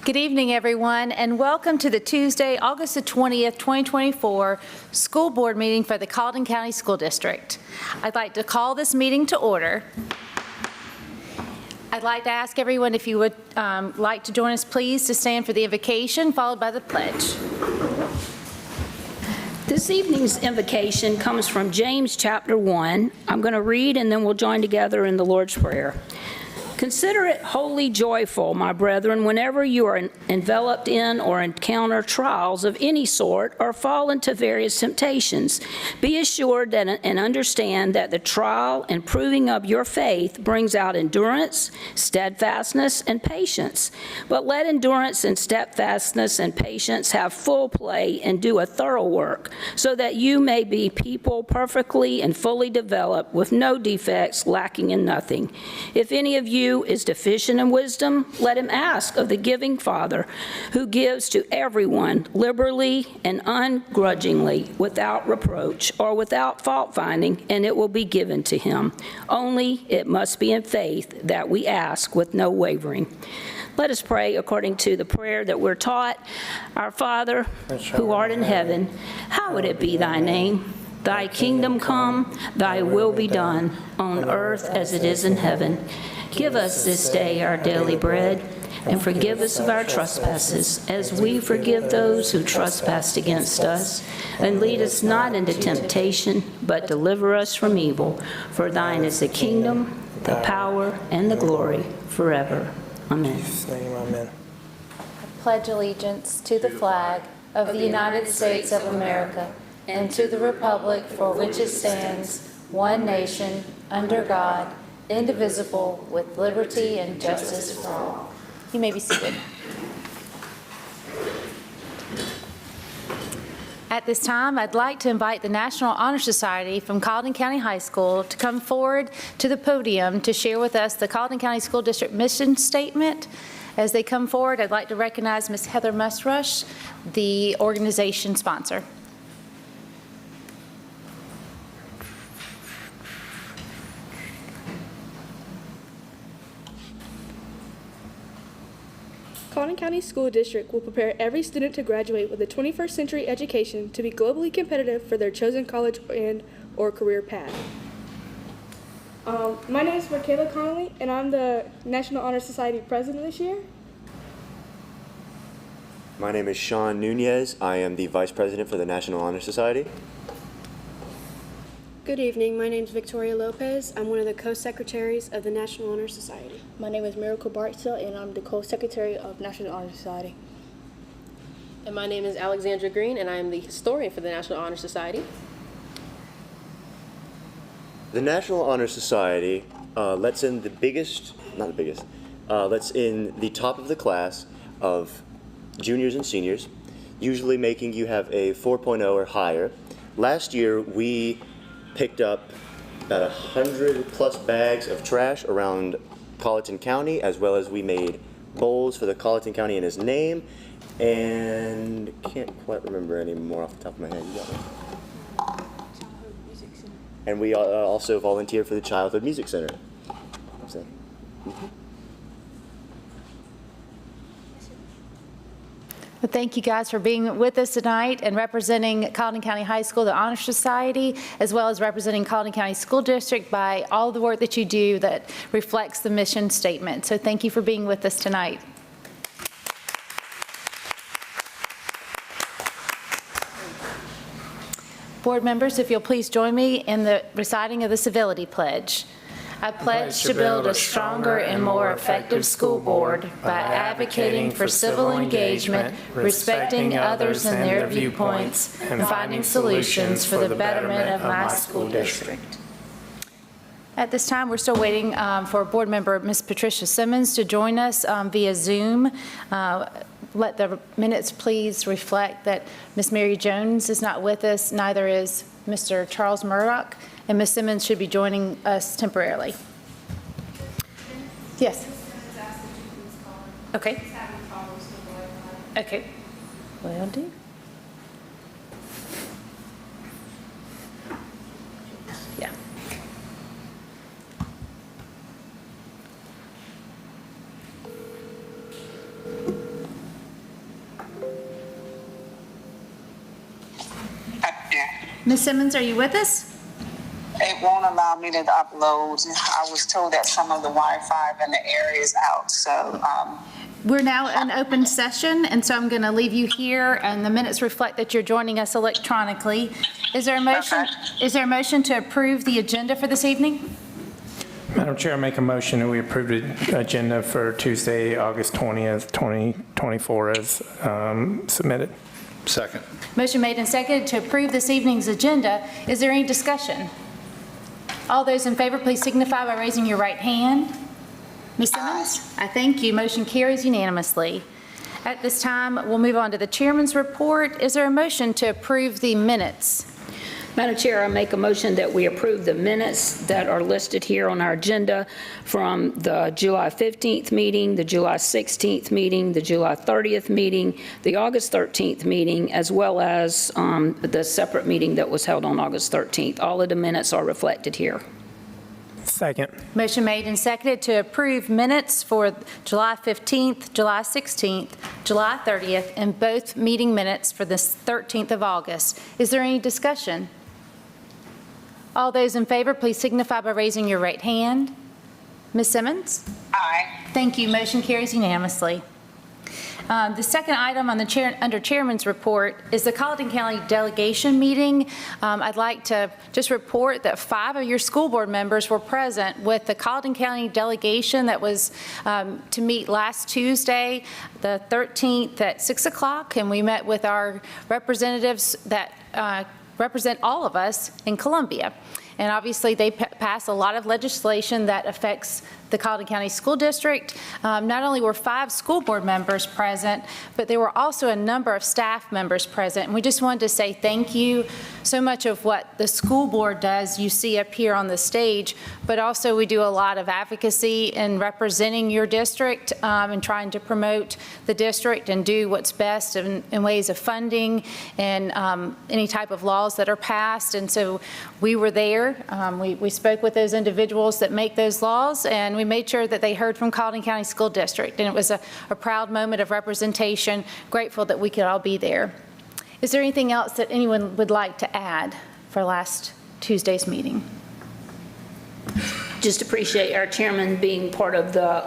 Good evening, everyone, and welcome to the Tuesday, August the 20th, 2024 School Board meeting for the Colleton County School District. I'd like to call this meeting to order. I'd like to ask everyone if you would like to join us, please, to stand for the invocation, followed by the pledge. This evening's invocation comes from James chapter 1. I'm going to read and then we'll join together in the Lord's Prayer. Consider it wholly joyful, my brethren, whenever you are enveloped in or encounter trials of any sort or fall into various temptations. Be assured that and understand that the trial and proving of your faith brings out endurance, steadfastness, and patience. But let endurance and steadfastness and patience have full play and do a thorough work, so that you may be people perfectly and fully developed with no defects, lacking in nothing. If any of you is deficient in wisdom, let him ask of the giving Father, who gives to everyone liberally and ungrudgingly, without reproach or without fault finding, and it will be given to him. Only it must be in faith that we ask with no wavering. Let us pray according to the prayer that we're taught. Our Father, who art in heaven, hallowed it be thy name. Thy kingdom come, thy will be done, on earth as it is in heaven. Give us this day our daily bread, and forgive us of our trespasses, as we forgive those who trespass against us. And lead us not into temptation, but deliver us from evil. For thine is the kingdom, the power, and the glory forever. Amen. I pledge allegiance to the flag of the United States of America and to the republic for which it stands, one nation, under God, indivisible, with liberty and justice for all. You may be seated. At this time, I'd like to invite the National Honor Society from Colleton County High School to come forward to the podium to share with us the Colleton County School District mission statement. As they come forward, I'd like to recognize Ms. Heather Musrush, the organization sponsor. Colleton County School District will prepare every student to graduate with a 21st century education to be globally competitive for their chosen college and/or career path. My name is Michaela Connolly, and I'm the National Honor Society president this year. My name is Sean Nunez. I am the vice president for the National Honor Society. Good evening. My name is Victoria Lopez. I'm one of the co-secretaries of the National Honor Society. My name is Miracle Bartzel, and I'm the co-secretary of National Honor Society. And my name is Alexandra Green, and I am the historian for the National Honor Society. The National Honor Society lets in the top of the class of juniors and seniors, usually making you have a 4.0 or higher. Last year, we picked up about 100 plus bags of trash around Colleton County, as well as we made bowls for the Colleton County in his name, and can't quite remember any more off the top of my head. You got one. And we also volunteer for the Childhood Music Center. So, Well, thank you guys for being with us tonight and representing Colleton County High School, the Honor Society, as well as representing Colleton County School District by all the work that you do that reflects the mission statement. So thank you for being with us tonight. Board members, if you'll please join me in the reciting of the civility pledge. I pledge to build a stronger and more effective school board by advocating for civil engagement, respecting others and their viewpoints, and finding solutions for the betterment of my school district. At this time, we're still waiting for board member Ms. Patricia Simmons to join us via Zoom. Let the minutes please reflect that Ms. Mary Jones is not with us, neither is Mr. Charles Murdoch, and Ms. Simmons should be joining us temporarily. Yes. Okay. Okay. Will do. Yeah. Ms. Simmons, are you with us? It won't allow me to upload. I was told that some of the Wi-Fi in the area is out, so. We're now in open session, and so I'm going to leave you here, and the minutes reflect that you're joining us electronically. Is there a motion? Okay. Is there a motion to approve the agenda for this evening? Madam Chair, I make a motion that we approve the agenda for Tuesday, August 20th, 2024 as submitted. Second. Motion made and seconded to approve this evening's agenda. Is there any discussion? All those in favor, please signify by raising your right hand. Ms. Simmons? I thank you. Motion carries unanimously. At this time, we'll move on to the chairman's report. Is there a motion to approve the minutes? Madam Chair, I make a motion that we approve the minutes that are listed here on our agenda from the July 15th meeting, the July 16th meeting, the July 30th meeting, the August 13th meeting, as well as the separate meeting that was held on August 13th. All of the minutes are reflected here. Second. Motion made and seconded to approve minutes for July 15th, July 16th, July 30th, and both meeting minutes for the 13th of August. Is there any discussion? All those in favor, please signify by raising your right hand. Ms. Simmons? Aye. Thank you. Motion carries unanimously. The second item on the under Chairman's report is the Colleton County delegation meeting. I'd like to just report that 5 of your school board members were present with the Colleton County delegation that was to meet last Tuesday, the 13th at 6 o'clock, and we met with our representatives that represent all of us in Columbia. And obviously, they pass a lot of legislation that affects the Colleton County School District. Not only were 5 school board members present, but there were also a number of staff members present. And we just wanted to say thank you. So much of what the school board does, you see up here on the stage, but also we do a lot of advocacy in representing your district and trying to promote the district and do what's best in ways of funding and any type of laws that are passed. And so we were there. We spoke with those individuals that make those laws, and we made sure that they heard from Colleton County School District. And it was a proud moment of representation, grateful that we could all be there. Is there anything else that anyone would like to add for last Tuesday's meeting? Just appreciate our chairman being part of the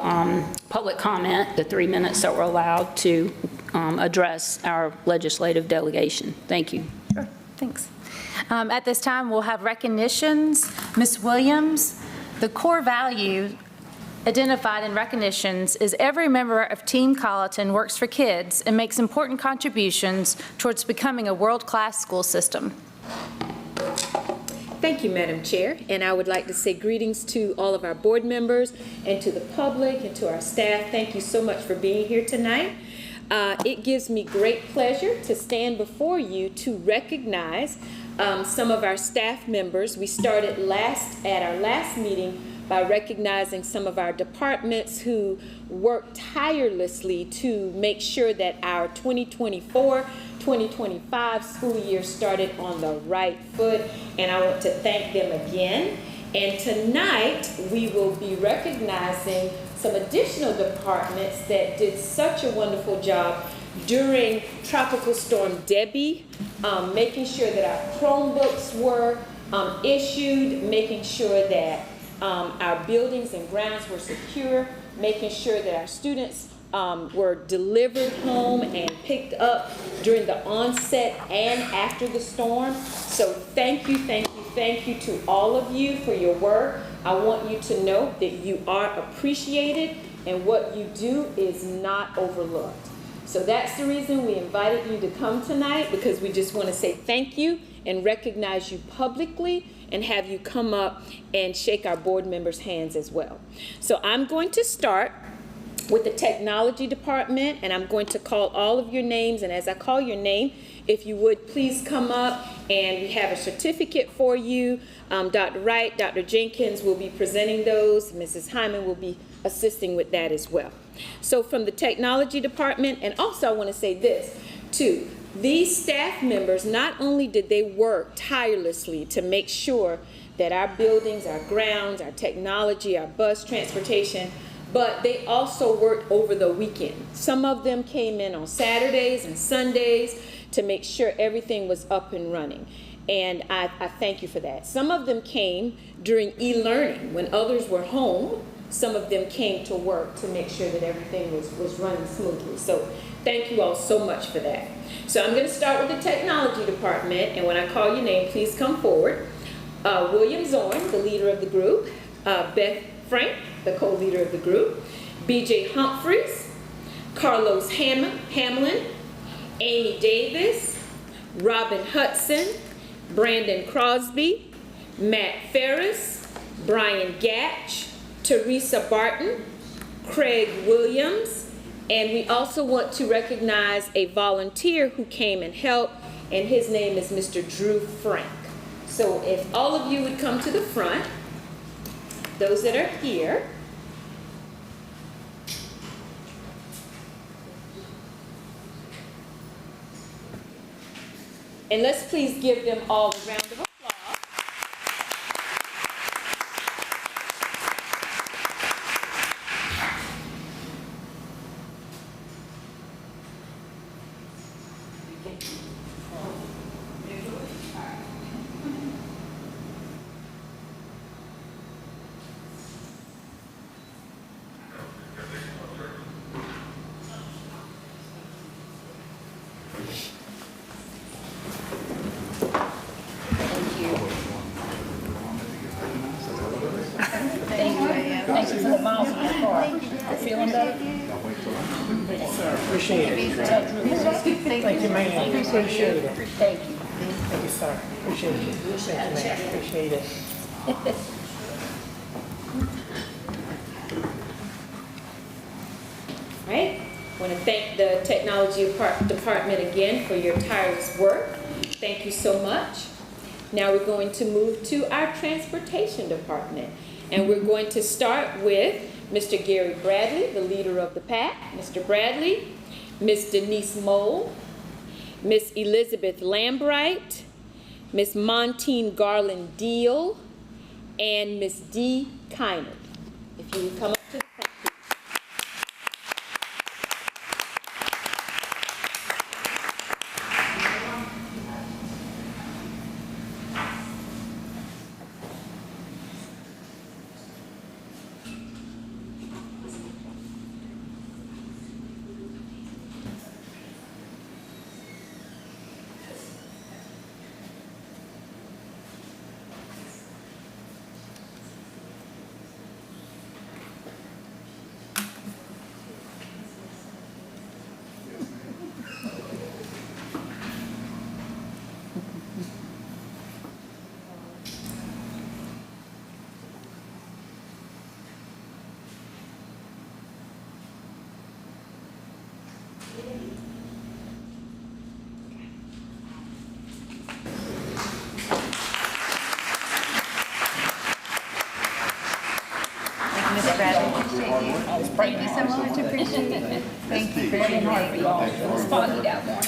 public comment, the 3 minutes that were allowed to address our legislative delegation. Thank you. Sure, thanks. At this time, we'll have recognitions. Ms. Williams, the core value identified in recognitions is every member of Team Colleton works for kids and makes important contributions towards becoming a world-class school system. Thank you, Madam Chair, and I would like to say greetings to all of our board members and to the public and to our staff. Thank you so much for being here tonight. It gives me great pleasure to stand before you to recognize some of our staff members. We started at our last meeting by recognizing some of our departments who worked tirelessly to make sure that our 2024-2025 school year started on the right foot, and I want to thank them again. And tonight we will be recognizing some additional departments that did such a wonderful job during Tropical Storm Debbie, making sure that our Chromebooks were issued, making sure that our buildings and grounds were secure, making sure that our students were delivered home and picked up during the onset and after the storm. So thank you, thank you, thank you to all of you for your work. I want you to know that you are appreciated and what you do is not overlooked. So that's the reason we invited you to come tonight, because we just want to say thank you and recognize you publicly and have you come up and shake our board members' hands as well. So I'm going to start with the technology department, and I'm going to call all of your names, and as I call your name, if you would please come up, and we have a certificate for you. Dr. Wright, Dr. Jenkins will be presenting those. Mrs. Hyman will be assisting with that as well. So from the technology department, and also I want to say this too, these staff members, not only did they work tirelessly to make sure that our buildings, our grounds, our technology, our bus transportation, but they also worked over the weekend. Some of them came in on Saturdays and Sundays to make sure everything was up and running. And I thank you for that. Some of them came during e-learning. When others were home, some of them came to work to make sure that everything was running smoothly. So thank you all so much for that. So I'm going to start with the technology department, and when I call your name, please come forward. William Zorn, the leader of the group. Beth Frank, the co-leader of the group. BJ Humphreys. Carlos Hamlin. Amy Davis. Robin Hudson. Brandon Crosby. Matt Ferris. Brian Gatch. Teresa Barton. Craig Williams. And we also want to recognize a volunteer who came and helped, and his name is Mr. Drew Frank. So if all of you would come to the front, those that are here. And let's please give them all a round of applause. Thank you for the miles in your car. You're feeling better? Appreciate it. Thank you, ma'am. Appreciate it. Thank you. Thank you, sir. Appreciate it. Thank you, ma'am. Appreciate it. All right. I want to thank the technology department again for your tireless work. Thank you so much. Now we're going to move to our transportation department. And we're going to start with Mr. Gary Bradley, the leader of the pack. Mr. Bradley, Miss Denise Mole, Miss Elizabeth Lambright, Miss Montine Garland Deal, and Miss Dee Kiner. If you would come up to the front, please. Thank you so much. Appreciate it. Thank you for being hard for y'all. It was foggy that morning.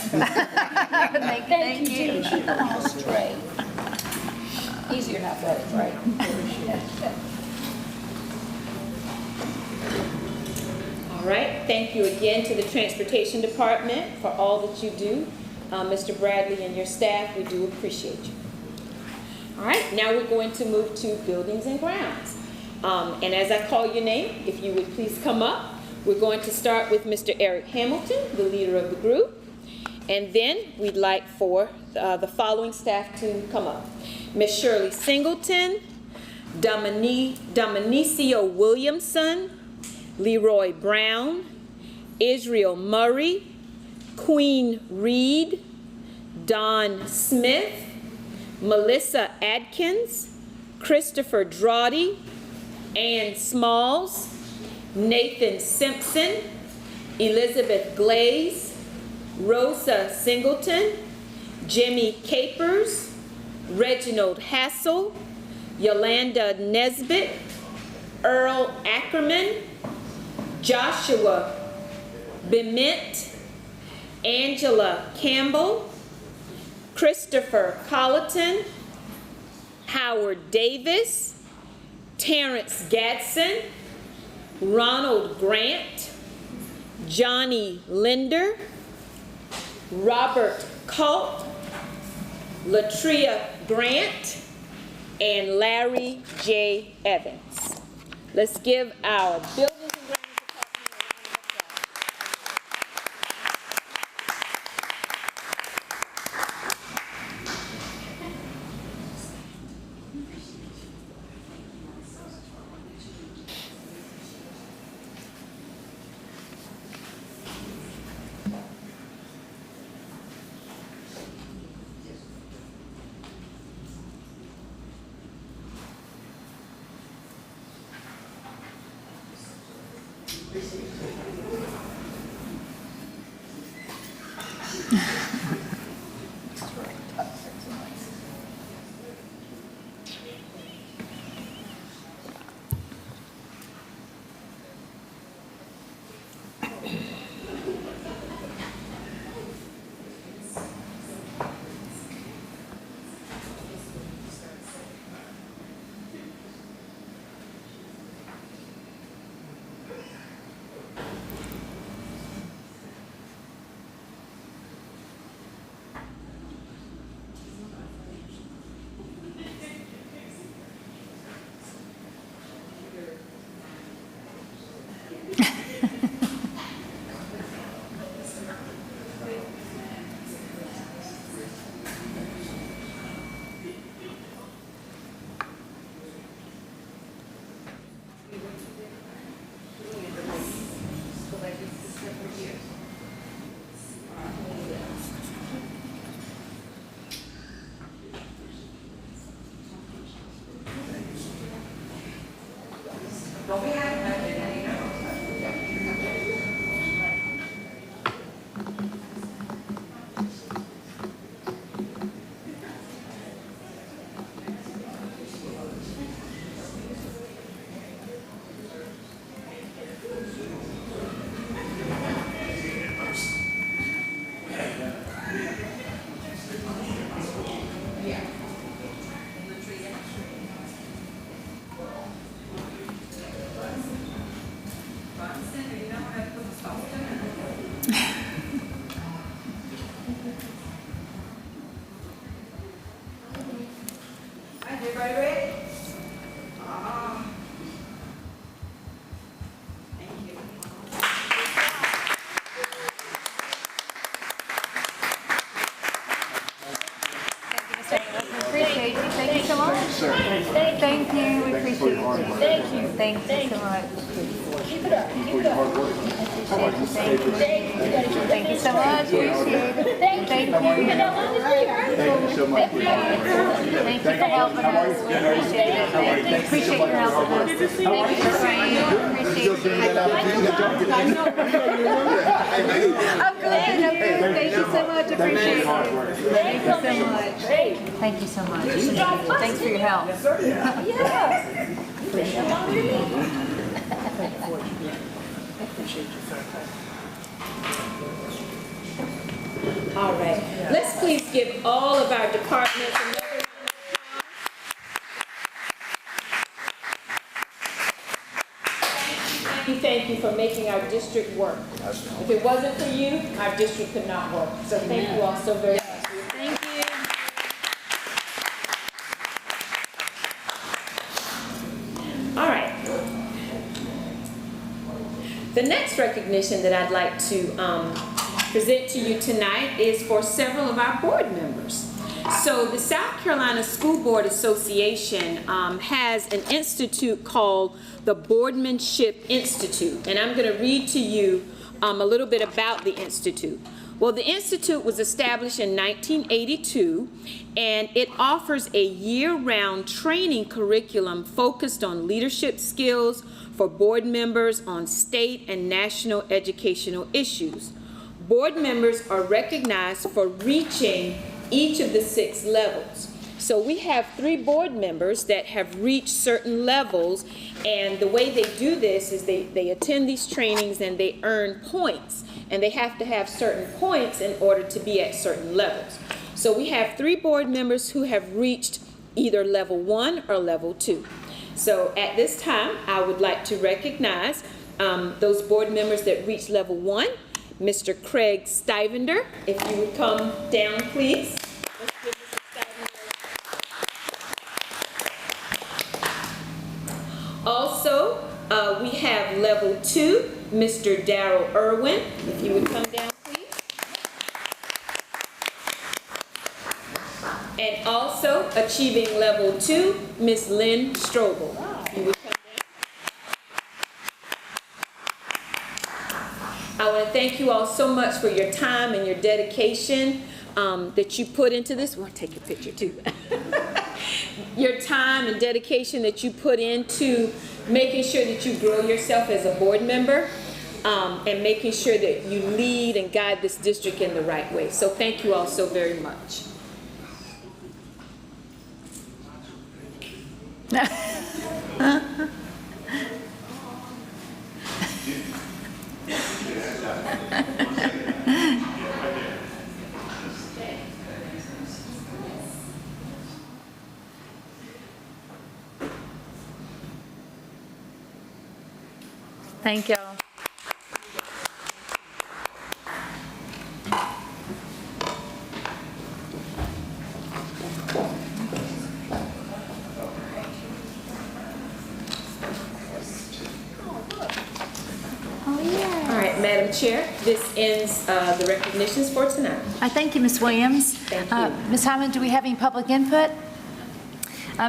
Thank you. Keep them all straight. Easier in athletics, right? All right. Thank you again to the transportation department for all that you do. Mr. Bradley and your staff, we do appreciate you. All right. Now we're going to move to buildings and grounds. And as I call your name, if you would please come up. We're going to start with Mr. Eric Hamilton, the leader of the group. And then we'd like for the following staff to come up. Miss Shirley Singleton, Dominicio Williamson, Leroy Brown, Israel Murray, Queen Reed, Don Smith, Melissa Adkins, Christopher Drawdy, Ann Smalls, Nathan Simpson, Elizabeth Glaze, Rosa Singleton, Jimmy Capers, Reginald Hassel, Yolanda Nesbitt, Earl Ackerman, Joshua Bement, Angela Campbell, Christopher Colleton, Howard Davis, Terrence Gadsden, Ronald Grant, Johnny Linder, Robert Culp, Latria Grant, and Larry J. Evans. Let's give our buildings and grounds department Appreciate you. Thank you so much. Thank you. We appreciate you. Thank you. Thank you so much. Keep it up. Keep it up. Thank you so much. Appreciate it. Thank you. Thank you so much. Thank you for helping us. We appreciate it. Appreciate your help with us. Thank you for praying. Appreciate it. I'm good. Thank you so much. Appreciate it. Thank you so much. Thank you so much. Thanks for your help. All right. Let's please give all of our departments another round of applause. Thank you for making our district work. If it wasn't for you, our district could not work. So thank you all so very much. Thank you. All right. The next recognition that I'd like to present to you tonight is for several of our board members. So the South Carolina School Board Association has an institute called the Boardmanship Institute, and I'm going to read to you a little bit about the institute. Well, the institute was established in 1982, and it offers a year-round training curriculum focused on leadership skills for board members on state and national educational issues. Board members are recognized for reaching each of the 6 levels. So we have 3 board members that have reached certain levels, and the way they do this is they attend these trainings and they earn points, and they have to have certain points in order to be at certain levels. So we have 3 board members who have reached either level 1 or level 2. So at this time, I would like to recognize those board members that reached level 1. Mr. Craig Stivender, if you would come down, please. Let's give Mr. Also, we have level 2, Mr. Darrell Irwin. If you would come down, please. And also achieving level 2, Miss Lynn Strobel. If you would come down. I want to thank you all so much for your time and your dedication that you put into this. I want to take your picture too. Your time and dedication that you put into making sure that you grow yourself as a board member and making sure that you lead and guide this district in the right way. So thank you all so very much. Thank y'all. All right, Madam Chair, this ends the recognitions for tonight. I thank you, Ms. Williams. Thank you. Ms. Hyman, do we have any public input?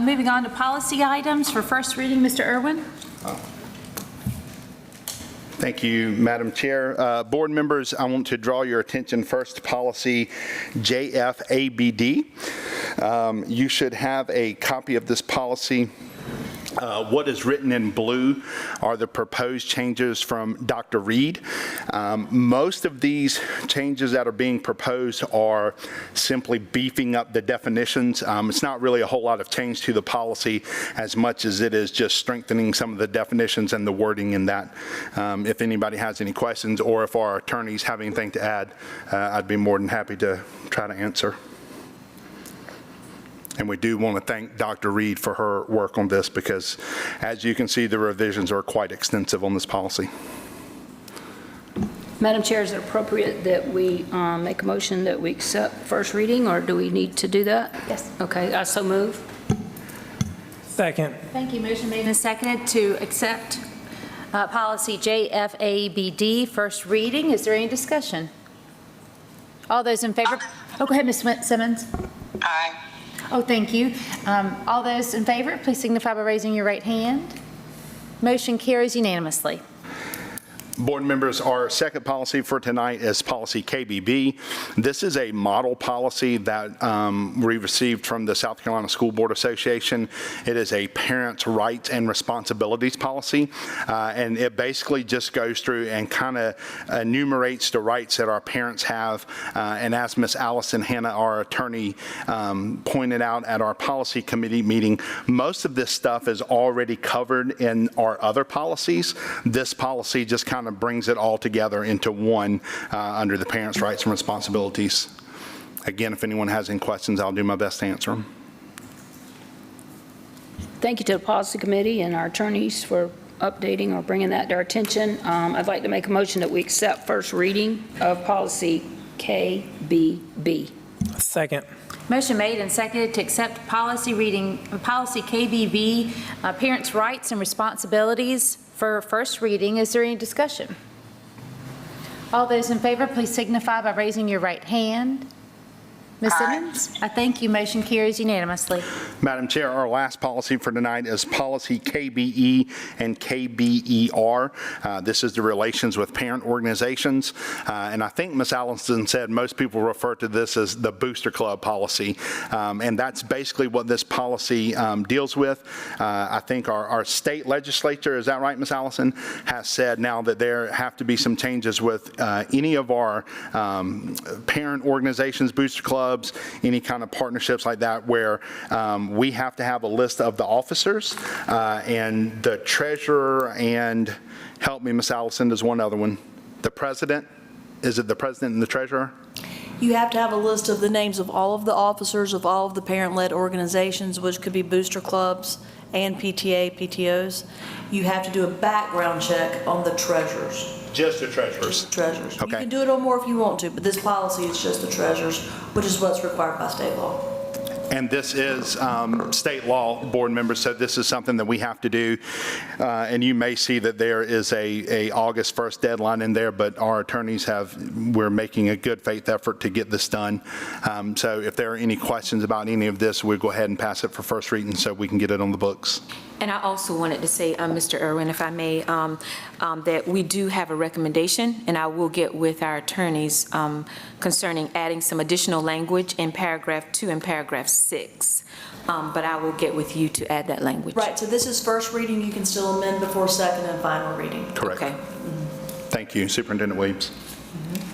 Moving on to policy items for first reading, Mr. Irwin. Thank you, Madam Chair. Board members, I want to draw your attention first to policy JFABD. You should have a copy of this policy. What is written in blue are the proposed changes from Dr. Reed. Most of these changes that are being proposed are simply beefing up the definitions. It's not really a whole lot of change to the policy as much as it is just strengthening some of the definitions and the wording in that. If anybody has any questions or if our attorneys have anything to add, I'd be more than happy to try to answer. And we do want to thank Dr. Reed for her work on this because, as you can see, the revisions are quite extensive on this policy. Madam Chair, is it appropriate that we make a motion that we accept first reading, or do we need to do that? Yes. Okay, I so move. Second. Thank you. Motion made and seconded to accept policy JFABD first reading. Is there any discussion? All those in favor? Oh, go ahead, Ms. Simmons. Aye. Oh, thank you. All those in favor, please signify by raising your right hand. Motion carries unanimously. Board members, our second policy for tonight is policy KBB. This is a model policy that we received from the South Carolina School Board Association. It is a parents' rights and responsibilities policy, and it basically just goes through and kind of enumerates the rights that our parents have. And as Ms. Allison Hanna, our attorney, pointed out at our policy committee meeting, most of this stuff is already covered in our other policies. This policy just kind of brings it all together into one under the parents' rights and responsibilities. Again, if anyone has any questions, I'll do my best to answer them. Thank you to the policy committee and our attorneys for updating or bringing that to our attention. I'd like to make a motion that we accept first reading of policy KBB. Second. Motion made and seconded to accept policy KBB, parents' rights and responsibilities for first reading. Is there any discussion? All those in favor, please signify by raising your right hand. Ms. Simmons? I thank you. Motion carries unanimously. Madam Chair, our last policy for tonight is policy KBE and KBER. This is the relations with parent organizations. And I think Ms. Allison said most people refer to this as the booster club policy. And that's basically what this policy deals with. I think our state legislature, is that right, Ms. Allison, has said now that there have to be some changes with any of our parent organizations, booster clubs, any kind of partnerships like that, where we have to have a list of the officers and the treasurer, and help me, Ms. Allison, there's one other one. The president, is it the president and the treasurer? You have to have a list of the names of all of the officers of all of the parent-led organizations, which could be booster clubs and PTA, PTOs. You have to do a background check on the treasurers. Just the treasurers? Just the treasurers. Okay. You can do it on more if you want to, but this policy is just the treasurers, which is what's required by state law. And this is state law, board members, so this is something that we have to do. And you may see that there is a August 1st deadline in there, but our attorneys we're making a good faith effort to get this done. So if there are any questions about any of this, we'll go ahead and pass it for first reading so we can get it on the books. And I also wanted to say, Mr. Irwin, if I may, that we do have a recommendation, and I will get with our attorneys concerning adding some additional language in paragraph 2 and paragraph 6. But I will get with you to add that language. Right, so this is first reading. You can still amend before second and final reading. Correct. Okay. Thank you, Superintendent Williams.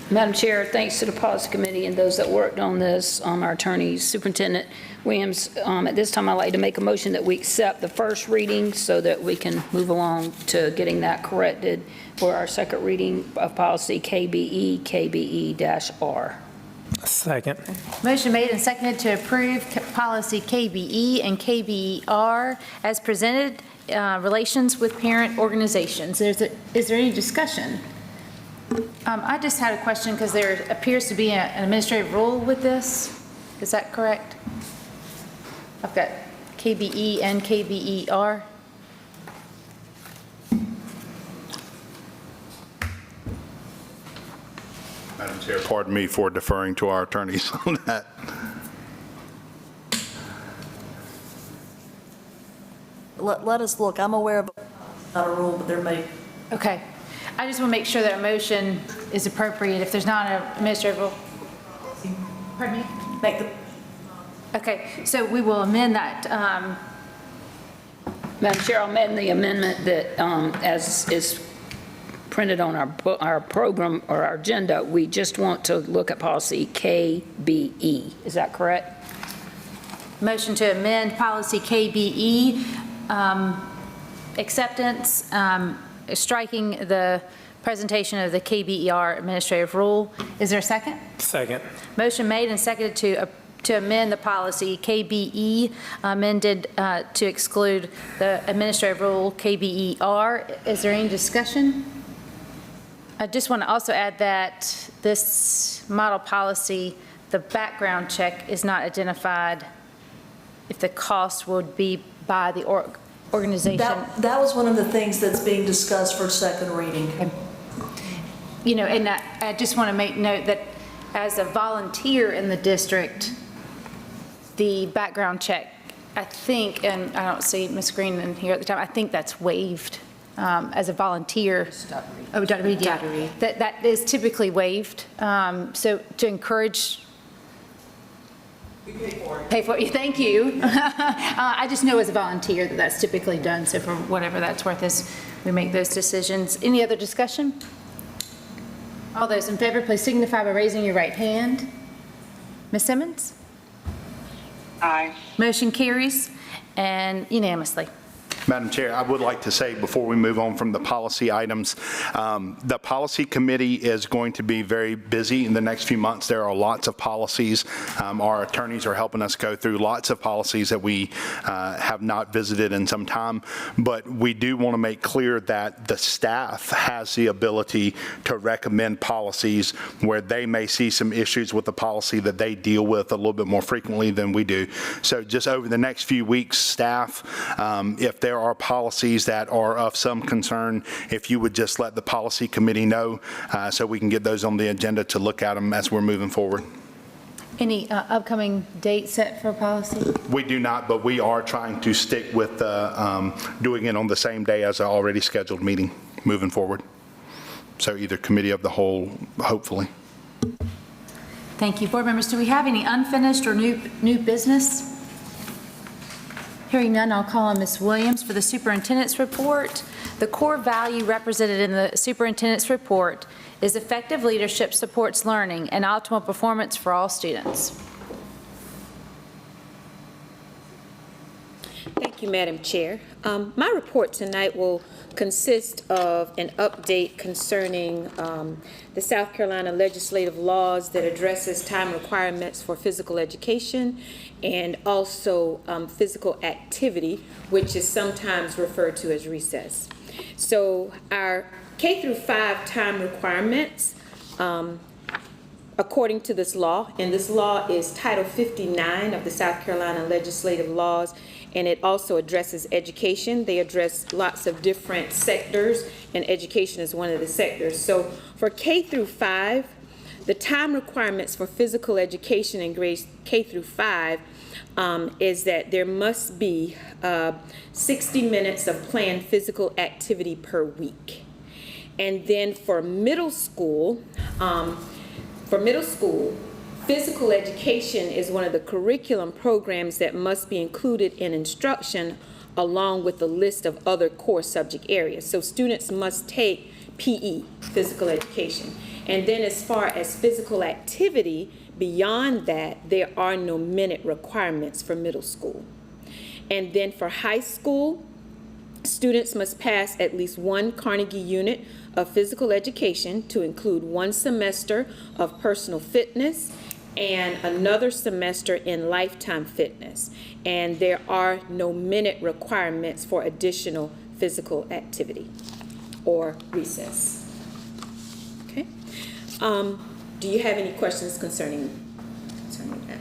Madam Chair, thanks to the policy committee and those that worked on this, our attorneys, Superintendent Williams. At this time, I'd like to make a motion that we accept the first reading so that we can move along to getting that corrected for our second reading of policy KBE, KBE-R. Second. Motion made and seconded to approve policy KBE and KBER as presented, relations with parent organizations. Is there any discussion? I just had a question because there appears to be an administrative rule with this. Is that correct? I've got KBE and KBER. Madam Chair, pardon me for deferring to our attorneys on that. Let us look. I'm aware of not a rule, but there may. Okay. I just want to make sure that a motion is appropriate. If there's not an administrative rule. Pardon me? Make the. Okay, so we will amend that. Madam Chair, I'll amend the amendment that, as is printed on our program or our agenda, we just want to look at policy KBE. Is that correct? Motion to amend policy KBE, acceptance, striking the presentation of the KBER administrative rule. Is there a second? Second. Motion made and seconded to amend the policy KBE, amended to exclude the administrative rule KBER. Is there any discussion? I just want to also add that this model policy, the background check is not identified if the cost would be by the organization. That was one of the things that's being discussed for second reading. Okay. You know, and I just want to make note that as a volunteer in the district, the background check, I think, and I don't see Ms. Green in here at the time, I think that's waived as a volunteer. Oh, Dr. Reed, yeah. That is typically waived. So to encourage. We pay for it. Pay for it, thank you. I just know as a volunteer that that's typically done, so for whatever that's worth as we make those decisions. Any other discussion? All those in favor, please signify by raising your right hand. Ms. Simmons? Aye. Motion carries and unanimously. Madam Chair, I would like to say before we move on from the policy items, the policy committee is going to be very busy in the next few months. There are lots of policies. Our attorneys are helping us go through lots of policies that we have not visited in some time, but we do want to make clear that the staff has the ability to recommend policies where they may see some issues with the policy that they deal with a little bit more frequently than we do. So just over the next few weeks, staff, if there are policies that are of some concern, if you would just let the policy committee know so we can get those on the agenda to look at them as we're moving forward. Any upcoming date set for policy? We do not, but we are trying to stick with doing it on the same day as our already scheduled meeting moving forward. So either committee of the whole, hopefully. Thank you. Board members, do we have any unfinished or new business? Hearing none, I'll call on Ms. Williams for the superintendent's report. The core value represented in the superintendent's report is effective leadership supports learning and optimal performance for all students. Thank you, Madam Chair. My report tonight will consist of an update concerning the South Carolina legislative laws that addresses time requirements for physical education and also physical activity, which is sometimes referred to as recess. So our K through 5 time requirements according to this law, and this law is Title 59 of the South Carolina Legislative Laws, and it also addresses education. They address lots of different sectors, and education is one of the sectors. So for K through 5, the time requirements for physical education in grades K through 5 is that there must be 60 minutes of planned physical activity per week. And then for middle school, physical education is one of the curriculum programs that must be included in instruction along with a list of other core subject areas. So students must take PE, physical education. And then as far as physical activity, beyond that, there are no minute requirements for middle school. And then for high school, students must pass at least one Carnegie unit of physical education to include 1 semester of personal fitness and another semester in lifetime fitness. And there are no minute requirements for additional physical activity or recess. Okay. Do you have any questions concerning that?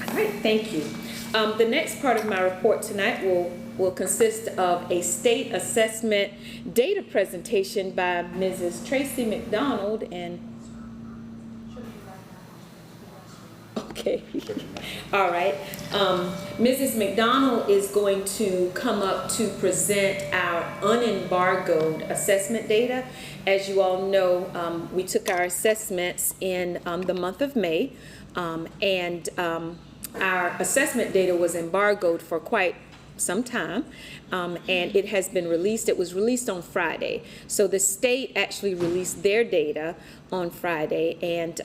All right, thank you. The next part of my report tonight will consist of a state assessment data presentation by Mrs. Tracy McDonald and okay. All right. Mrs. McDonald is going to come up to present our unembargoed assessment data. As you all know, we took our assessments in the month of May, and our assessment data was embargoed for quite some time, and it has been released. It was released on Friday. So the state actually released their data on Friday, and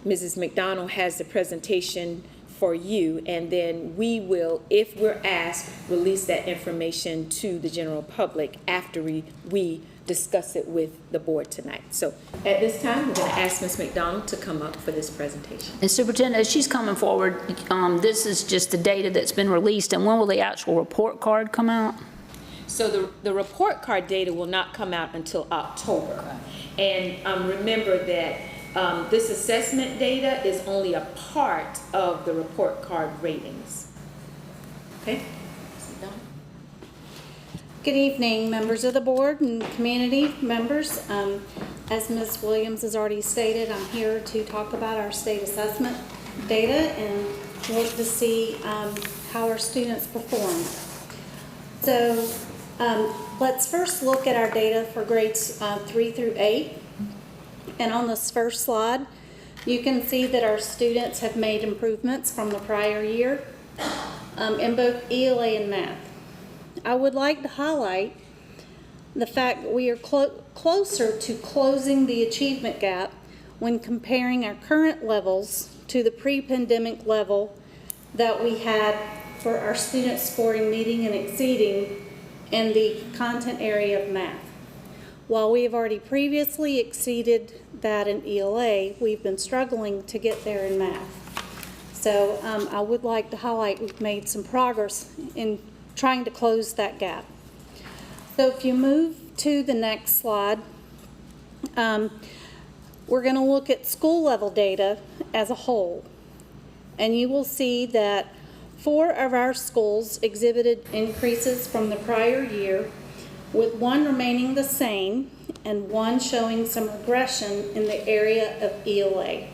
Mrs. McDonald has the presentation for you, and then we will, if we're asked, release that information to the general public after we discuss it with the board tonight. So at this time, we're going to ask Ms. McDonald to come up for this presentation. And Superintendent, as she's coming forward, this is just the data that's been released, and when will the actual report card come out? So the report card data will not come out until October. And remember that this assessment data is only a part of the report card ratings. Okay? Good evening, members of the board and community members. As Ms. Williams has already stated, I'm here to talk about our state assessment data and look to see how our students perform. So let's first look at our data for grades 3 through 8. And on this first slide, you can see that our students have made improvements from the prior year in both ELA and math. I would like to highlight the fact that we are closer to closing the achievement gap when comparing our current levels to the pre-pandemic level that we had for our students scoring meeting and exceeding in the content area of math. While we have already previously exceeded that in ELA, we've been struggling to get there in math. So I would like to highlight we've made some progress in trying to close that gap. So if you move to the next slide, we're going to look at school level data as a whole. And you will see that 4 of our schools exhibited increases from the prior year, with 1 remaining the same and 1 showing some regression in the area of ELA.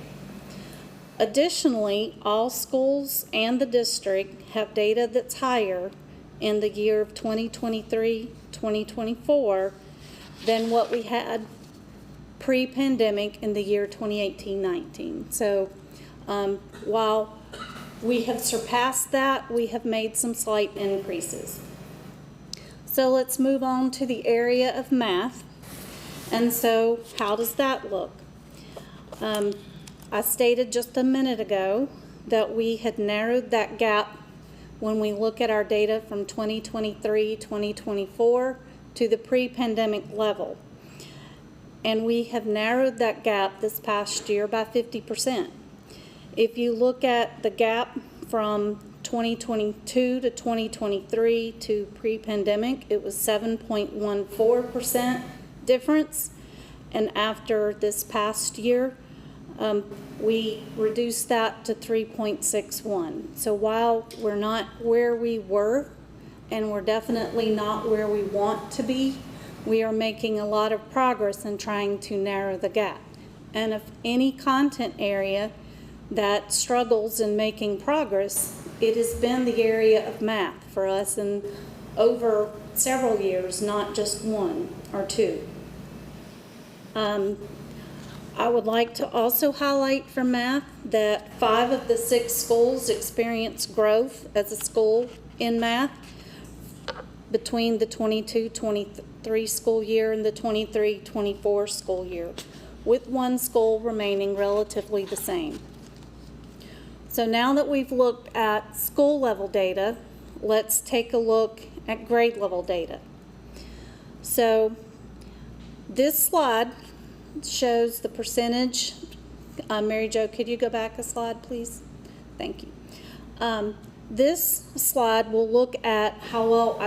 Additionally, all schools and the district have data that's higher in the year of 2023-2024 than what we had pre-pandemic in the year 2018-19. So while we have surpassed that, we have made some slight increases. So let's move on to the area of math. And so how does that look? I stated just a minute ago that we had narrowed that gap when we look at our data from 2023-2024 to the pre-pandemic level. And we have narrowed that gap this past year by 50%. If you look at the gap from 2022 to 2023 to pre-pandemic, it was 7.14% difference. And after this past year, we reduced that to 3.61. So while we're not where we were, and we're definitely not where we want to be, we are making a lot of progress in trying to narrow the gap. And if any content area that struggles in making progress, it has been the area of math for us in over several years, not just 1 or 2. I would like to also highlight for math that 5 of the 6 schools experienced growth as a school in math between the 22-23 school year and the 23-24 school year, with 1 school remaining relatively the same. So now that we've looked at school level data, let's take a look at grade level data. So this slide shows the percentage. Mary Jo, could you go back a slide, please? Thank you. This slide will look at how well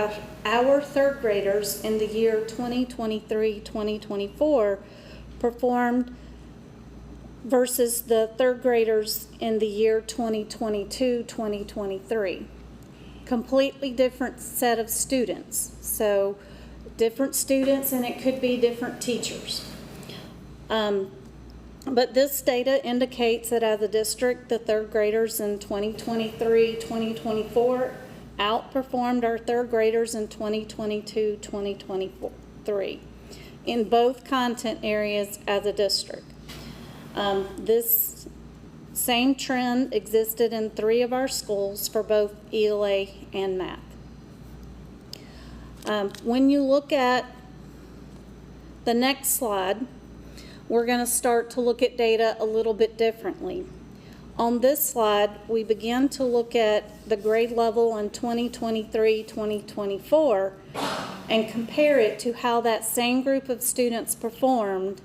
our third graders in the year 2023-2024 performed versus the third graders in the year 2022-2023. Completely different set of students. So different students, and it could be different teachers. But this data indicates that as a district, the third graders in 2023-2024 outperformed our third graders in 2022-2023 in both content areas as a district. This same trend existed in 3 of our schools for both ELA and math. When you look at the next slide, we're going to start to look at data a little bit differently. On this slide, we begin to look at the grade level in 2023-2024 and compare it to how that same group of students performed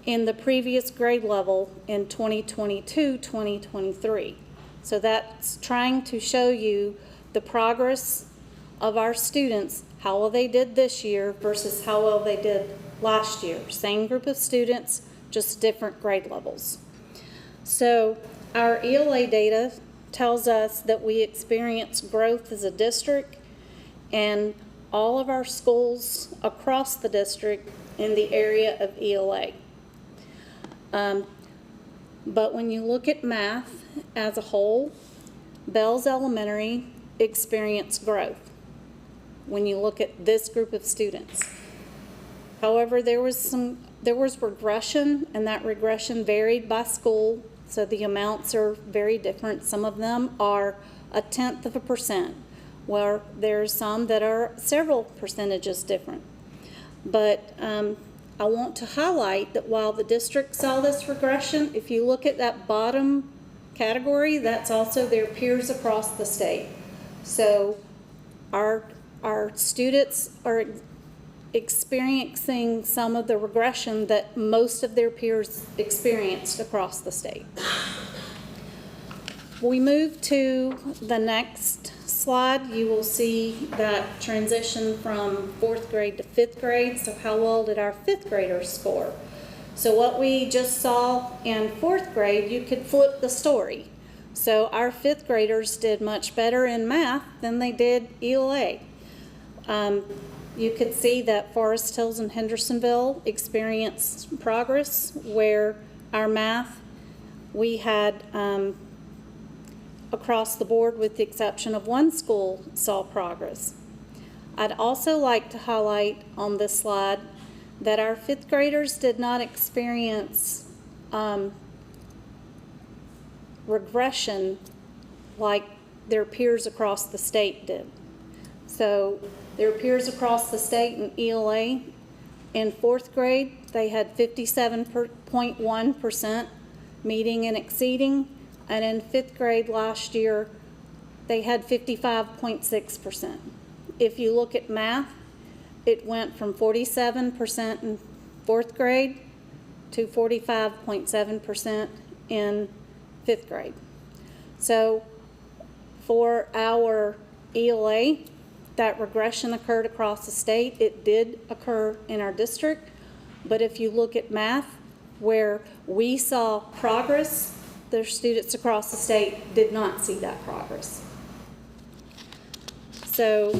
in the previous grade level in 2022-2023. So that's trying to show you the progress of our students, how well they did this year versus how well they did last year. Same group of students, just different grade levels. So our ELA data tells us that we experienced growth as a district and all of our schools across the district in the area of ELA. But when you look at math as a whole, Bells Elementary experienced growth when you look at this group of students. However, there was regression, and that regression varied by school, so the amounts are very different. Some of them are 0.1%, where there's some that are several percentages different. But I want to highlight that while the district saw this regression, if you look at that bottom category, that's also their peers across the state. So our students are experiencing some of the regression that most of their peers experienced across the state. We move to the next slide. You will see that transition from 4th grade to 5th grade. So how well did our 5th graders score? So what we just saw in 4th grade, you could flip the story. So our 5th graders did much better in math than they did ELA. You could see that Forest Hills and Hendersonville experienced progress, where our math, we had across the board, with the exception of 1 school, saw progress. I'd also like to highlight on this slide that our 5th graders did not experience regression like their peers across the state did. So their peers across the state in ELA in 4th grade, they had 57.1% meeting and exceeding, and in 5th grade last year, they had 55.6%. If you look at math, it went from 47% in 4th grade to 45.7% in 5th grade. So for our ELA, that regression occurred across the state. It did occur in our district, but if you look at math, where we saw progress, the students across the state did not see that progress. So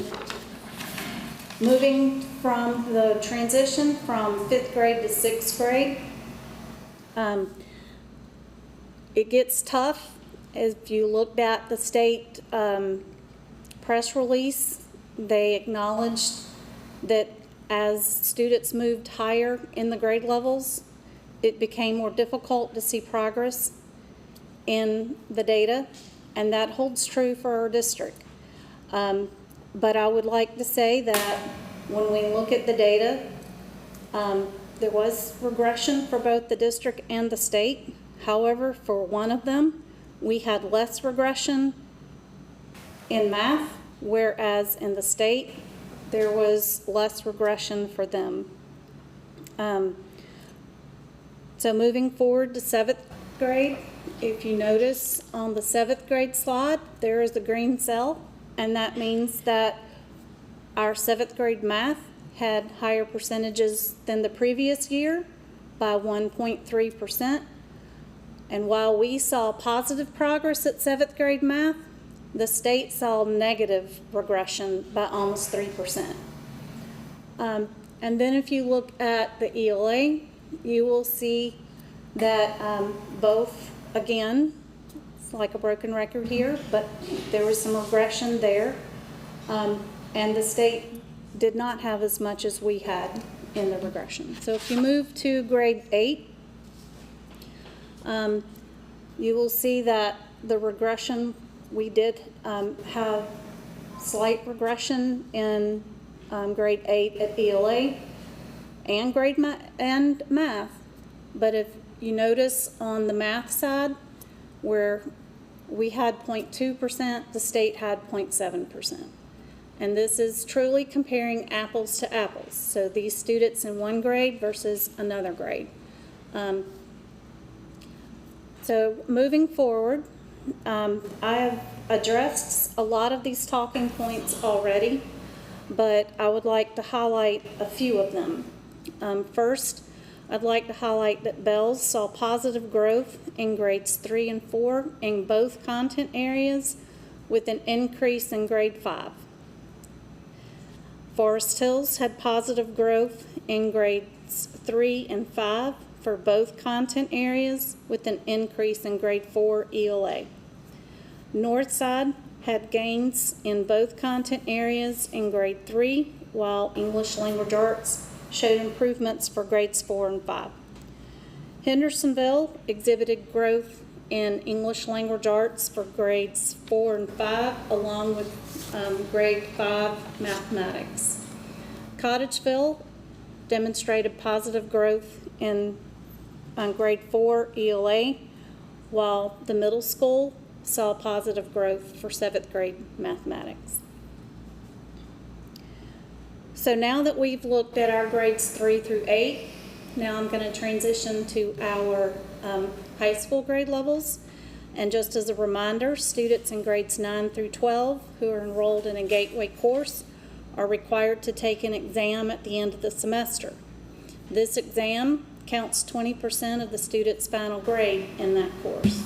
moving from the transition from 5th grade to 6th grade, it gets tough. If you looked at the state press release, they acknowledged that as students moved higher in the grade levels, it became more difficult to see progress in the data, and that holds true for our district. But I would like to say that when we look at the data, there was regression for both the district and the state. However, for one of them, we had less regression in math, whereas in the state, there was less regression for them. So moving forward to 7th grade, if you notice on the 7th grade slide, there is a green cell, and that means that our 7th grade math had higher percentages than the previous year by 1.3%. And while we saw positive progress at 7th grade math, the state saw negative regression by almost 3%. And then if you look at the ELA, you will see that both, again, it's like a broken record here, but there was some regression there. And the state did not have as much as we had in the regression. So if you move to grade 8, you will see that the regression, we did have slight regression in grade 8 at ELA and math. But if you notice on the math side, where we had 0.2%, the state had 0.7%. And this is truly comparing apples to apples. So these students in one grade versus another grade. So moving forward, I have addressed a lot of these talking points already, but I would like to highlight a few of them. First, I'd like to highlight that Bells saw positive growth in grades 3 and 4 in both content areas, with an increase in grade 5. Forest Hills had positive growth in grades 3 and 5 for both content areas, with an increase in grade 4 ELA. Northside had gains in both content areas in grade 3, while English Language Arts showed improvements for grades 4 and 5. Hendersonville exhibited growth in English Language Arts for grades 4 and 5, along with grade 5 mathematics. Cottageville demonstrated positive growth in grade 4 ELA, while the middle school saw positive growth for 7th grade mathematics. So now that we've looked at our grades 3 through 8, now I'm going to transition to our high school grade levels. And just as a reminder, students in grades 9 through 12 who are enrolled in a gateway course are required to take an exam at the end of the semester. This exam counts 20% of the student's final grade in that course.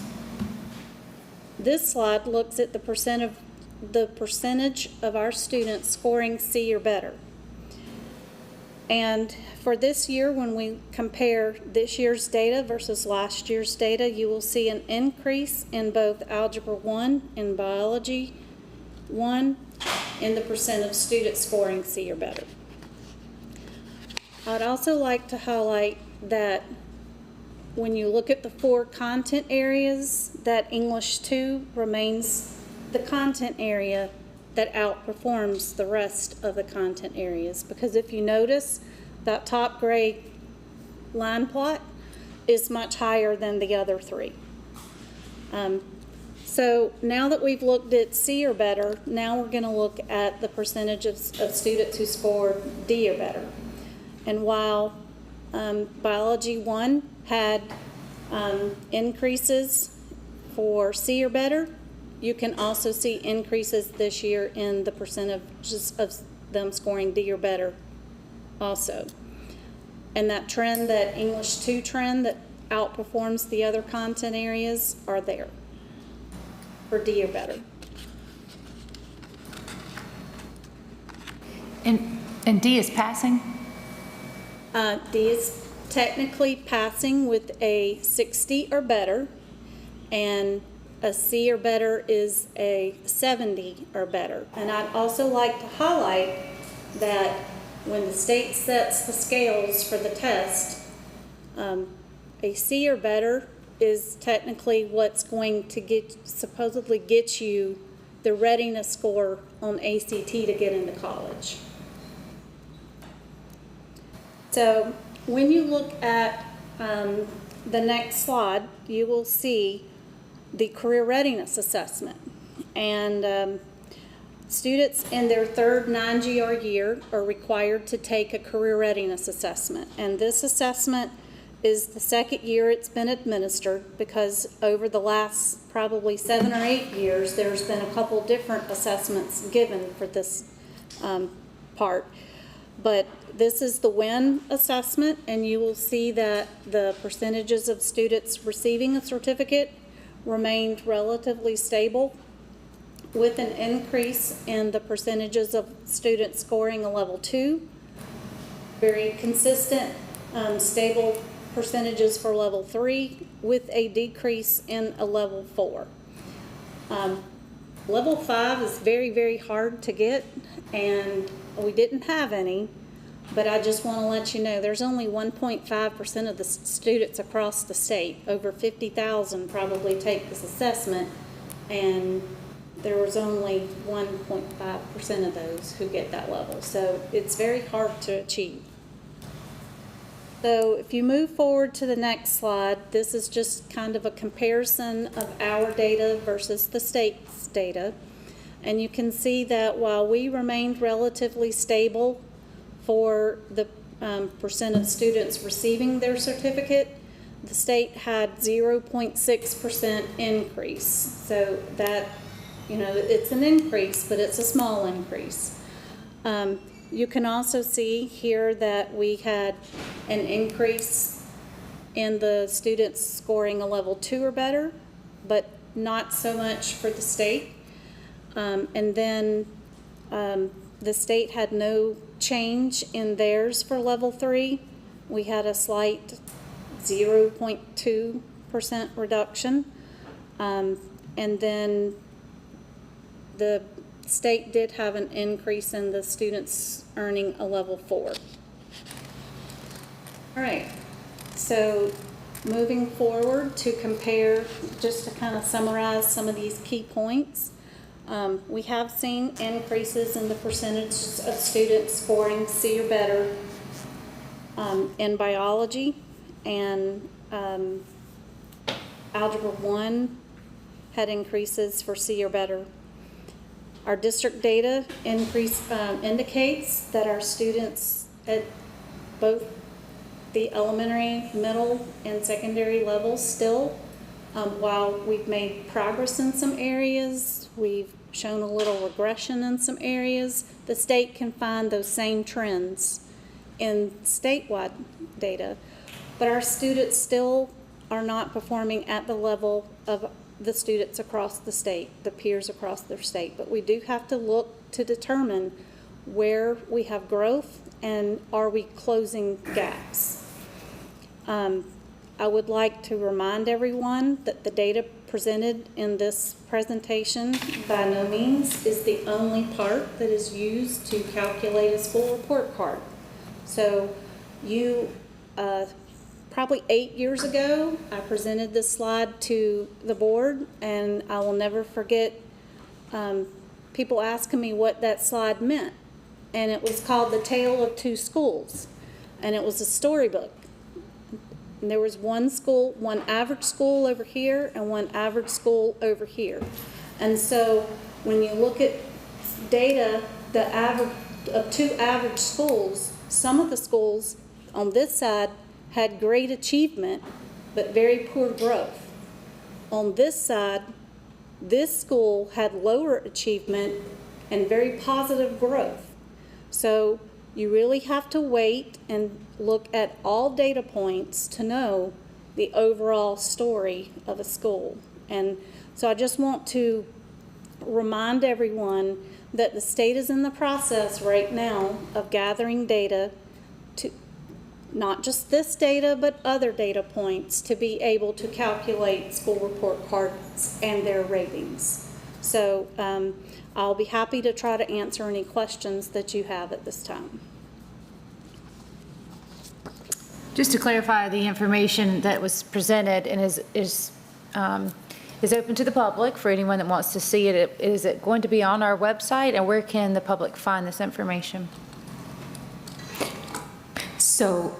This slide looks at the percentage of our students scoring C or better. And for this year, when we compare this year's data versus last year's data, you will see an increase in both Algebra 1 and Biology 1 in the percent of students scoring C or better. I'd also like to highlight that when you look at the 4 content areas, that English 2 remains the content area that outperforms the rest of the content areas. Because if you notice, that top grade line plot is much higher than the other 3. So now that we've looked at C or better, now we're going to look at the percentage of students who scored D or better. And while Biology 1 had increases for C or better, you can also see increases this year in the percentage of them scoring D or better also. And that trend, that English 2 trend that outperforms the other content areas are there for D or better. And D is passing? D is technically passing with a 60 or better, and a C or better is a 70 or better. And I'd also like to highlight that when the state sets the scales for the test, a C or better is technically what's going to supposedly get you the readiness score on ACT to get into college. So when you look at the next slide, you will see the career readiness assessment. And students in their third 9GR year are required to take a career readiness assessment. And this assessment is the second year it's been administered, because over the last probably 7 or 8 years, there's been a couple different assessments given for this part. But this is the WIN assessment, and you will see that the percentages of students receiving a certificate remained relatively stable, with an increase in the percentages of students scoring a level 2, very consistent, stable percentages for level 3, with a decrease in a level 4. Level 5 is very, very hard to get, and we didn't have any, but I just want to let you know there's only 1.5% of the students across the state. Over 50,000 probably take this assessment, and there was only 1.5% of those who get that level. So it's very hard to achieve. So if you move forward to the next slide, this is just kind of a comparison of our data versus the state's data. And you can see that while we remained relatively stable for the percent of students receiving their certificate, the state had 0.6% increase. So that, you know, it's an increase, but it's a small increase. You can also see here that we had an increase in the students scoring a level 2 or better, but not so much for the state. And then the state had no change in theirs for level 3. We had a slight 0.2% reduction. And then the state did have an increase in the students earning a level 4. All right, so moving forward to compare, just to kind of summarize some of these key points, we have seen increases in the percentage of students scoring C or better in biology, and Algebra 1 had increases for C or better. Our district data indicates that our students at both the elementary, middle, and secondary levels still, while we've made progress in some areas, we've shown a little regression in some areas, the state can find those same trends in statewide data. But our students still are not performing at the level of the students across the state, the peers across their state. But we do have to look to determine where we have growth and are we closing gaps. I would like to remind everyone that the data presented in this presentation by no means is the only part that is used to calculate a school report card. So you, probably 8 years ago, I presented this slide to the board, and I will never forget people asking me what that slide meant. And it was called The Tale of Two Schools, and it was a storybook. And there was one school, one average school over here and one average school over here. And so when you look at data, the average of two average schools, some of the schools on this side had great achievement, but very poor growth. On this side, this school had lower achievement and very positive growth. So You really have to wait and look at all data points to know the overall story of a school. And so I just want to remind everyone that the state is in the process right now of gathering data, to not just this data, but other data points, to be able to calculate school report cards and their ratings. So I'll be happy to try to answer any questions that you have at this time. Just to clarify, the information that was presented and is open to the public for anyone that wants to see it. Is it going to be on our website, and where can the public find this information? So,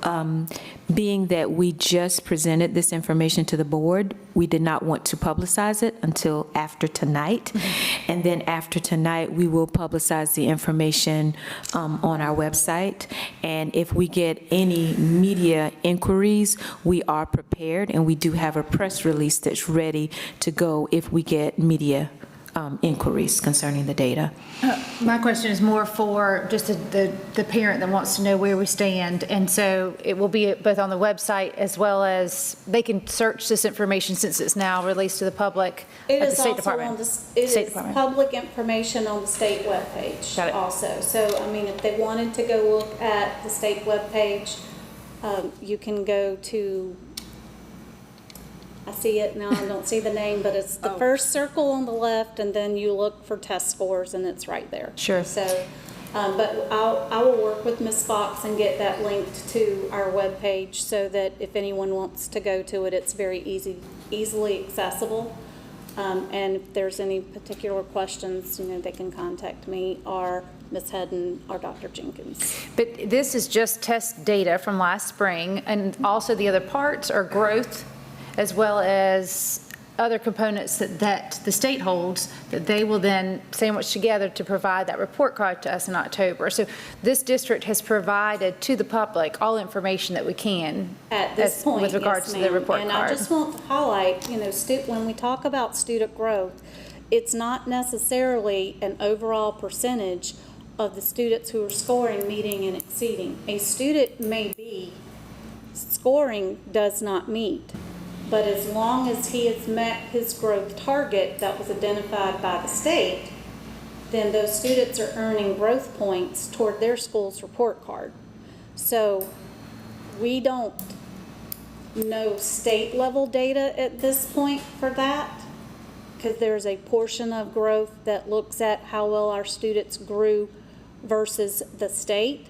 being that we just presented this information to the board, we did not want to publicize it until after tonight. Mm-hmm. And then after tonight, we will publicize the information on our website. And if we get any media inquiries, we are prepared, and we do have a press release that's ready to go if we get media inquiries concerning the data. My question is more for just the parent that wants to know where we stand. And so it will be both on the website as well as they can search this information since it's now released to the public It at is the State also Department. on the, it is public information on the state webpage also. So, I mean, if they wanted to go look at the state webpage, you can go to, I see it now, I don't see the name, but it's the first circle on the left, and then you look for test scores, and it's right there. Sure. So, but I will work with Ms. Fox and get that linked to our webpage so that if anyone wants to go to it, it's very easily accessible. And if there's any particular questions, you know, they can contact me or Ms. Hedden or Dr. Jenkins. But this is just test data from last spring, and also the other parts are growth, as well as other components that the state holds that they will then sandwich together to provide that report card to us in October. So this district has provided to the public all information that we can at this point, with regards to the report and card. I just want to highlight, you know, when we talk about student growth, it's not necessarily an overall percentage of the students who are scoring, meeting, and exceeding. A student may be scoring does not meet, but as long as he has met his growth target that was identified by the state, then those students are earning growth points toward their school's report card. So we don't know state level data at this point for that, because there's a portion of growth that looks at how well our students grew versus the state,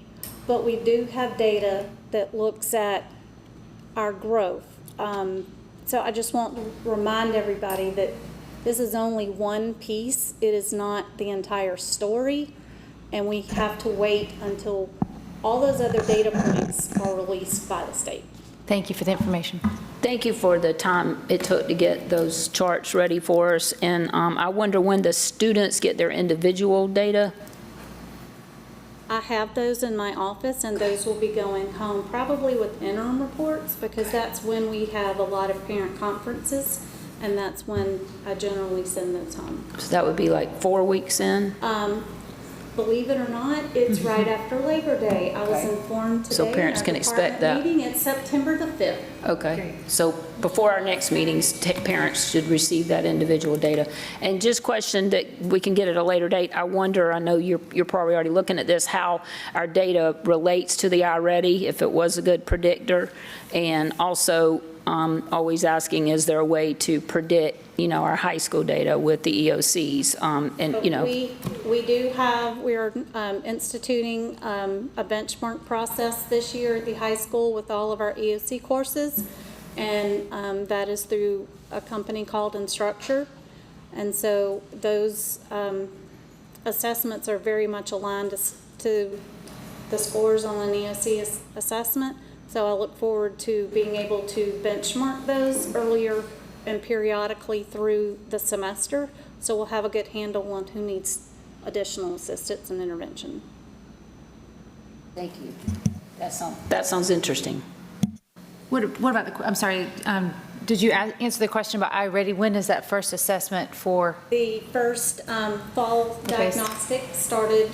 but we do have data that looks at our growth. So I just want to remind everybody that this is only one piece. It is not the entire story, and we have to wait until all those other data points are released by the state. Thank you for the information. Thank you for the time it took to get those charts ready for us. And I wonder when the students get their individual data. I have those in my office, and those will be going home probably with interim reports, because that's when we have a lot of parent conferences, and that's when I generally send those home. So that would be like 4 weeks in? Believe it or not, it's right after Labor Day. I was informed today. So parents can expect that. Meeting, it's September the 5th. Okay, so before our next meetings, parents should receive that individual data. And just question that we can get at a later date, I wonder, I know you're probably already looking at this, how our data relates to the iReady, if it was a good predictor, and also always asking, is there a way to predict, you know, our high school data with the EOCs? And, you know. We do have, we're instituting a benchmark process this year at the high school with all of our EOC courses, and that is through a company called Instructure. And so those assessments are very much aligned to the scores on an EOC assessment. So I look forward to being able to benchmark those earlier and periodically through the semester. So we'll have a good handle on who needs additional assistance and intervention. Thank you. That sounds interesting. What about I'm sorry, Did you answer the question about iReady? When is that first assessment for? The first fall diagnostic started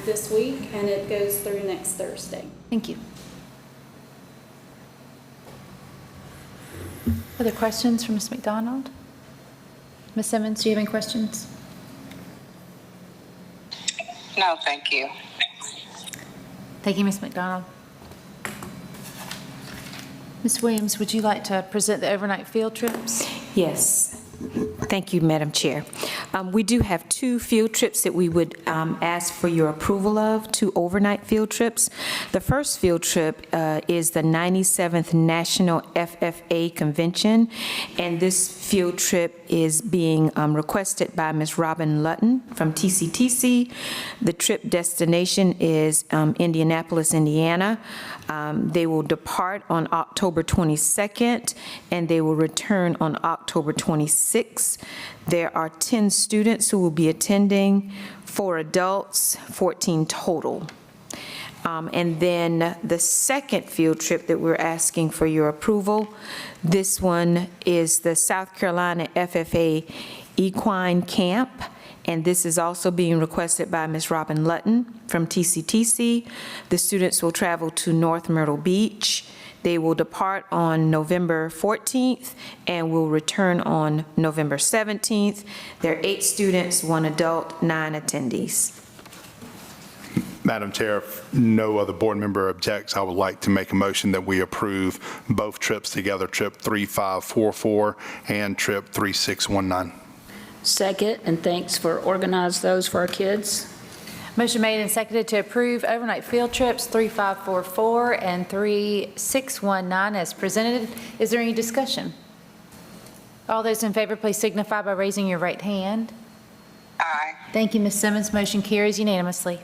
this week, and it goes through next Thursday. Thank you. Other questions from Ms. McDonald? Ms. Simmons, do you have any questions? No, thank you. Thank you, Ms. McDonald. Ms. Williams, would you like to present the overnight field trips? Yes. Thank you, Madam Chair. We do have 2 field trips that we would ask for your approval of, 2 overnight field trips. The first field trip is the 97th National FFA Convention, and this field trip is being requested by Ms. Robin Lutton from TCTC. The trip destination is Indianapolis, Indiana. They will depart on October 22nd, and they will return on October 26th. There are 10 students who will be attending, 4 adults, 14 total. And then the second field trip that we're asking for your approval, this one is the South Carolina FFA Equine Camp, and this is also being requested by Ms. Robin Lutton from TCTC. The students will travel to North Myrtle Beach. They will depart on November 14th and will return on November 17th. There are 8 students, 1 adult, 9 attendees. Madam Chair, if no other board member objects, I would like to make a motion that we approve both trips together, trip 3544 and trip 3619. Second, and thanks for organizing those for our kids. Motion made and seconded to approve overnight field trips 3544 and 3619 as presented. Is there any discussion? All those in favor, please signify by raising your right hand. Aye. Thank you, Ms. Simmons. Motion carries unanimously.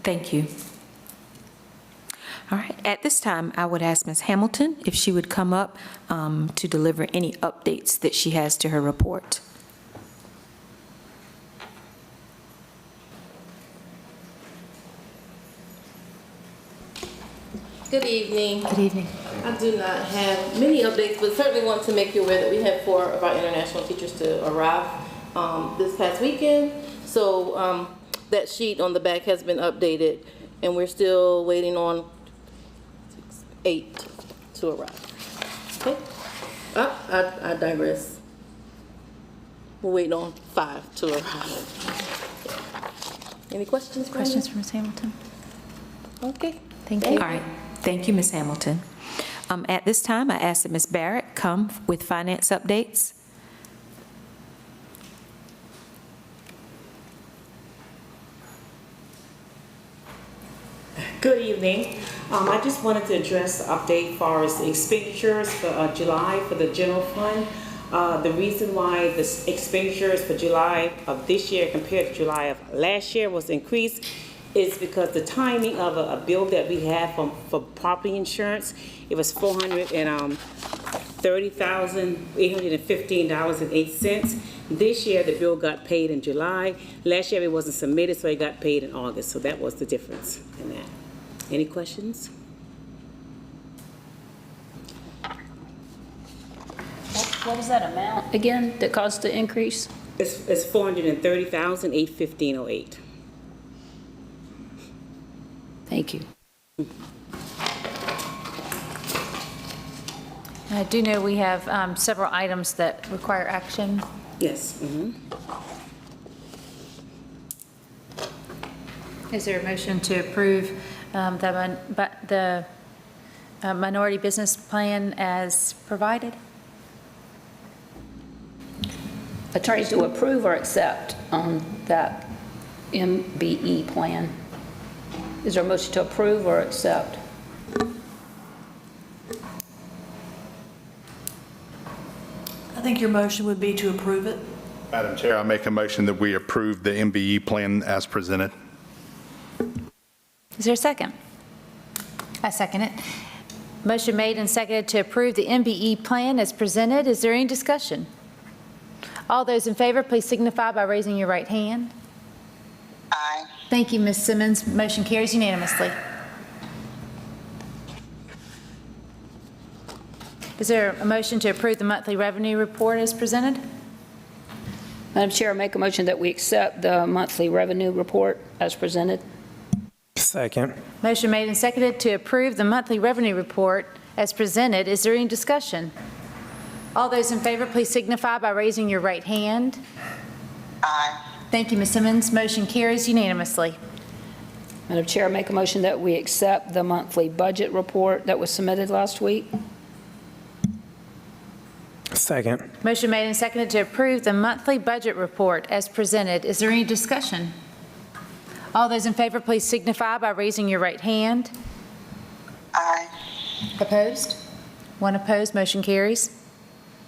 Thank you. All right, at this time, I would ask Ms. Hamilton if she would come up to deliver any updates that she has to her report. Good evening. Good evening. I do not have many updates, but certainly want to make you aware that we had 4 of our international teachers to arrive this past weekend. So that sheet on the back has been updated, and we're still waiting on 8 to arrive. Okay? I digress. We're waiting on 5 to arrive. Any questions? Questions for Ms. Hamilton? Okay. Thank you. All right, thank you, Ms. Hamilton. At this time, I ask that Ms. Barrett come with finance updates. Good evening. I just wanted to address the update as far as the expenditures for July for the general fund. The reason why the expenditures for July of this year compared to July of last year was increased is because the timing of a bill that we have for property insurance, it was $430,815.08. This year, the bill got paid in July. Last year, it wasn't submitted, so it got paid in August. So that was the difference in that. Any questions? What was that amount again that caused the increase? It's $430,815.08. Thank you. I do know we have several items that require action. Yes. Is there a motion to approve the minority business plan as provided? Attorneys, to approve or accept on that MBE plan? Is there a motion to approve or accept? I think your motion would be to approve it. Madam Chair, I make a motion that we approve the MBE plan as presented. Is there a second? I second it. Motion made and seconded to approve the MBE plan as presented. Is there any discussion? All those in favor, please signify by raising your right hand. Aye. Thank you, Ms. Simmons. Motion carries unanimously. Is there a motion to approve the monthly revenue report as presented? Madam Chair, I make a motion that we accept the monthly revenue report as presented. Second. Motion made and seconded to approve the monthly revenue report as presented. Is there any discussion? All those in favor, please signify by raising your right hand. Aye. Thank you, Ms. Simmons. Motion carries unanimously. Madam Chair, I make a motion that we accept the monthly budget report that was submitted last week. Second. Motion made and seconded to approve the monthly budget report as presented. Is there any discussion? All those in favor, please signify by raising your right hand. Aye. Opposed? One opposed. Motion carries.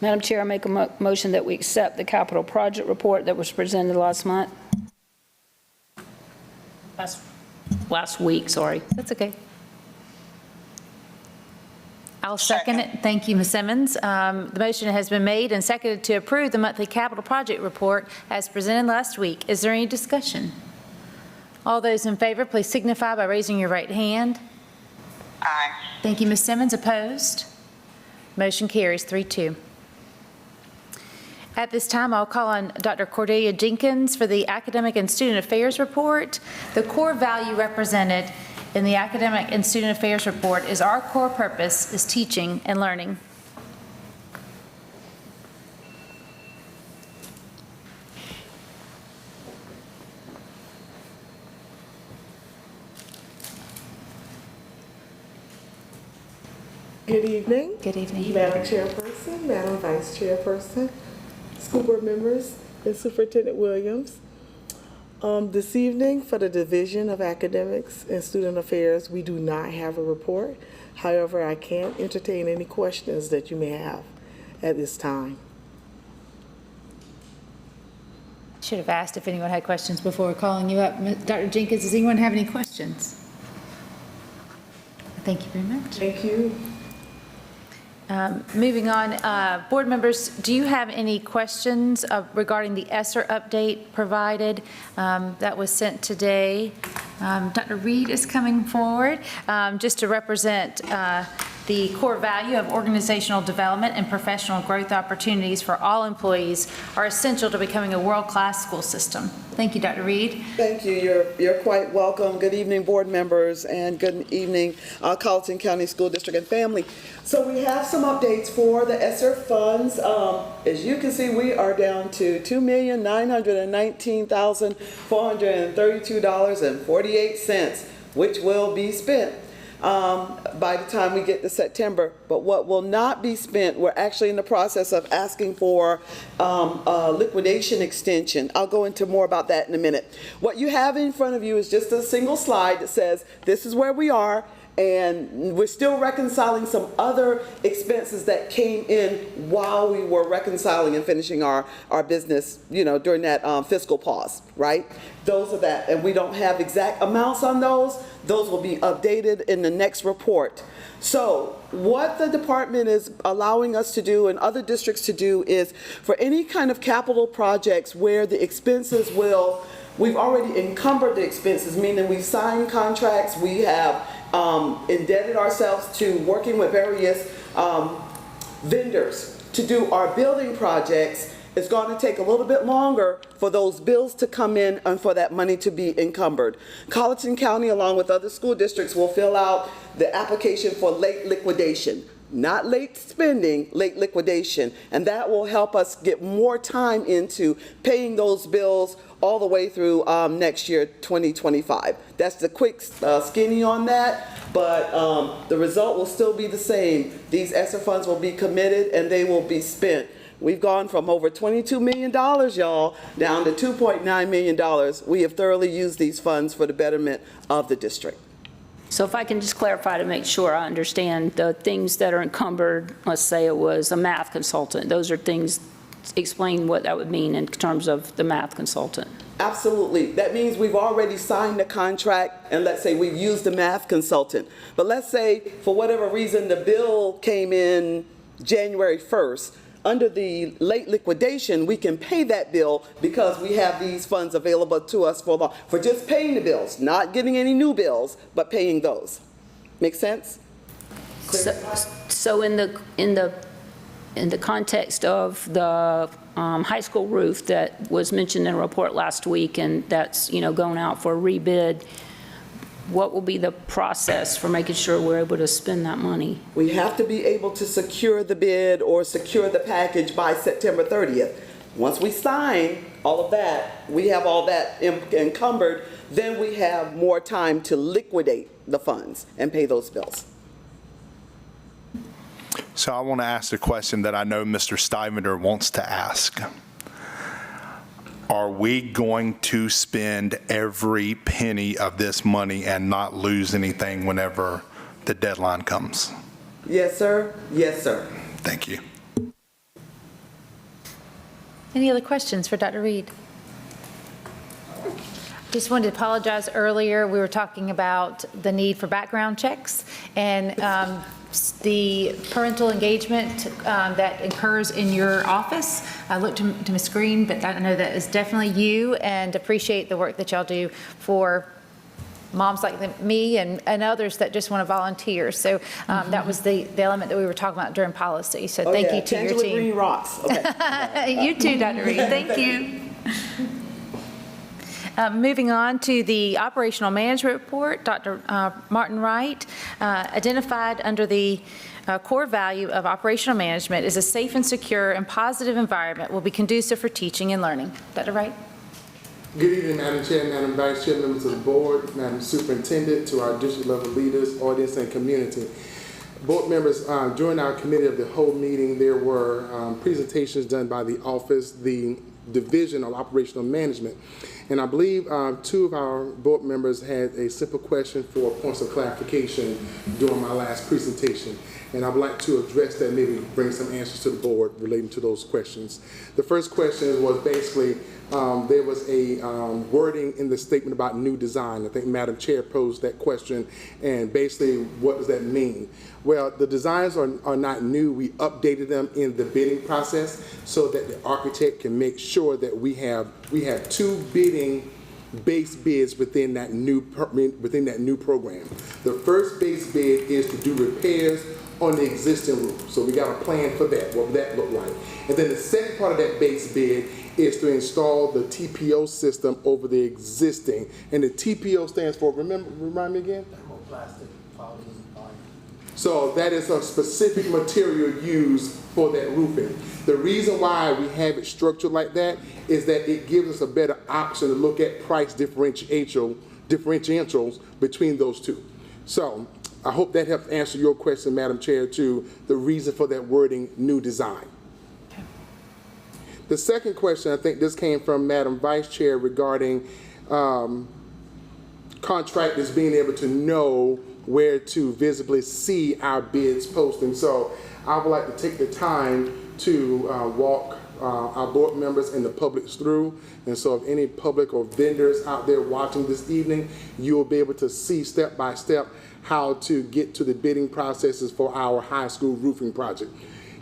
Madam Chair, I make a motion that we accept the capital project report that was presented last month. Last week, sorry. That's okay. I'll second it. Thank you, Ms. Simmons. The motion has been made and seconded to approve the monthly capital project report as presented last week. Is there any discussion? All those in favor, please signify by raising your right hand. Aye. Thank you, Ms. Simmons. Opposed? Motion carries 3-2. At this time, I'll call on Dr. Cordelia Jenkins for the Academic and Student Affairs Report. The core value represented in the Academic and Student Affairs Report is our core purpose is teaching and learning. Good evening. Good evening. Madam Chairperson, Madam Vice Chairperson, school board members, and Superintendent Williams. This evening, for the Division of Academics and Student Affairs, we do not have a report. However, I can entertain any questions that you may have at this time. Should have asked if anyone had questions before calling you up. Dr. Jenkins, does anyone have any questions? Thank you very much. Thank you. Moving on, board members, do you have any questions regarding the Esser update provided that was sent today? Dr. Reed is coming forward just to represent the core value of organizational development and professional growth opportunities for all employees are essential to becoming a world-class school system. Thank you, Dr. Reed. Thank you. You're quite welcome. Good evening, board members, and good evening, Colleton County School District and family. So we have some updates for the Esser funds. As you can see, we are down to $2,919,432.48, which will be spent by the time we get to September. But what will not be spent, we're actually in the process of asking for a liquidation extension. I'll go into more about that in a minute. What you have in front of you is just a single slide that says this is where we are, and we're still reconciling some other expenses that came in while we were reconciling and finishing our business, during that fiscal pause, right? Those are that, and we don't have exact amounts on those. Those will be updated in the next report. So what the department is allowing us to do and other districts to do is for any kind of capital projects where the expenses we've already encumbered the expenses, meaning we've signed contracts, we have indebted ourselves to working with various vendors to do our building projects. It's going to take a little bit longer for those bills to come in and for that money to be encumbered. Colleton County, along with other school districts, will fill out the application for late liquidation. Not late spending, late liquidation. And that will help us get more time into paying those bills all the way through next year, 2025. That's the quick skinny on that, but the result will still be the same. These Esser funds will be committed and they will be spent. We've gone from over $22 million, y'all, down to $2.9 million. We have thoroughly used these funds for the betterment of the district. So if I can just clarify to make sure I understand the things that are encumbered, let's say it was a math consultant, those are things, explain what that would mean in terms of the math consultant. Absolutely. That means we've already signed the contract and let's say we've used the math consultant. But let's say for whatever reason the bill came in January 1st. Under the late liquidation, we can pay that bill because we have these funds available to us for just paying the bills, not getting any new bills, but paying those. Make sense? So in the context of the high school roof that was mentioned in a report last week, and that's, going out for a rebid, what will be the process for making sure we're able to spend that money? We have to be able to secure the bid or secure the package by September 30th. Once we sign all of that, we have all that encumbered, then we have more time to liquidate the funds and pay those bills. So I want to ask the question that I know Mr. Stivender wants to ask. Are we going to spend every penny of this money and not lose anything whenever the deadline comes? Yes, sir. Yes, sir. Thank you. Any other questions for Dr. Reed? Just wanted to apologize earlier. We were talking about the need for background checks and the parental engagement that occurs in your office. I looked to Ms. Green, but I know that is definitely you, and appreciate the work that y'all do for moms like me and others that just want to volunteer. So that was the element that we were talking about during policy. So thank you to your team. Green rocks. Okay. You too, Dr. Reed. Thank you. Moving on to the operational management report, Dr. Martin Wright identified under the core value of operational management is a safe and secure and positive environment will be conducive for teaching and learning. Dr. Wright? Good evening, Madam Chair, Madam Vice Chair, members of the board, Madam Superintendent, to our district level leaders, audience, and community. Board members, during our committee of the whole meeting, there were presentations done by the office, the Division of Operational Management. And I believe two of our board members had a simple question for points of clarification during my last presentation. And I would like to address that, maybe bring some answers to the board relating to those questions. The first question was basically, there was a wording in the statement about new design. I think Madam Chair posed that question, and basically, what does that mean? Well, the designs are not new. We updated them in the bidding process so that the architect can make sure that we have two bidding base bids within that new program. The first base bid is to do repairs on the existing roof. So we got a plan for that, what would that look like? And then the second part of that base bid is to install the TPO system over the existing. And the TPO stands for, remind me again? Thermoplastic polymers. So that is a specific material used for that roofing. The reason why we have it structured like that is that it gives us a better option to look at price differentials between those two. So I hope that helps answer your question, Madam Chair, to the reason for that wording, new design. Okay. The second question, I think this came from Madam Vice Chair regarding contractors being able to know where to visibly see our bids posting. So I would like to take the time to walk our board members and the public through. And so if any public or vendors out there watching this evening, you'll be able to see step by step how to get to the bidding processes for our high school roofing project.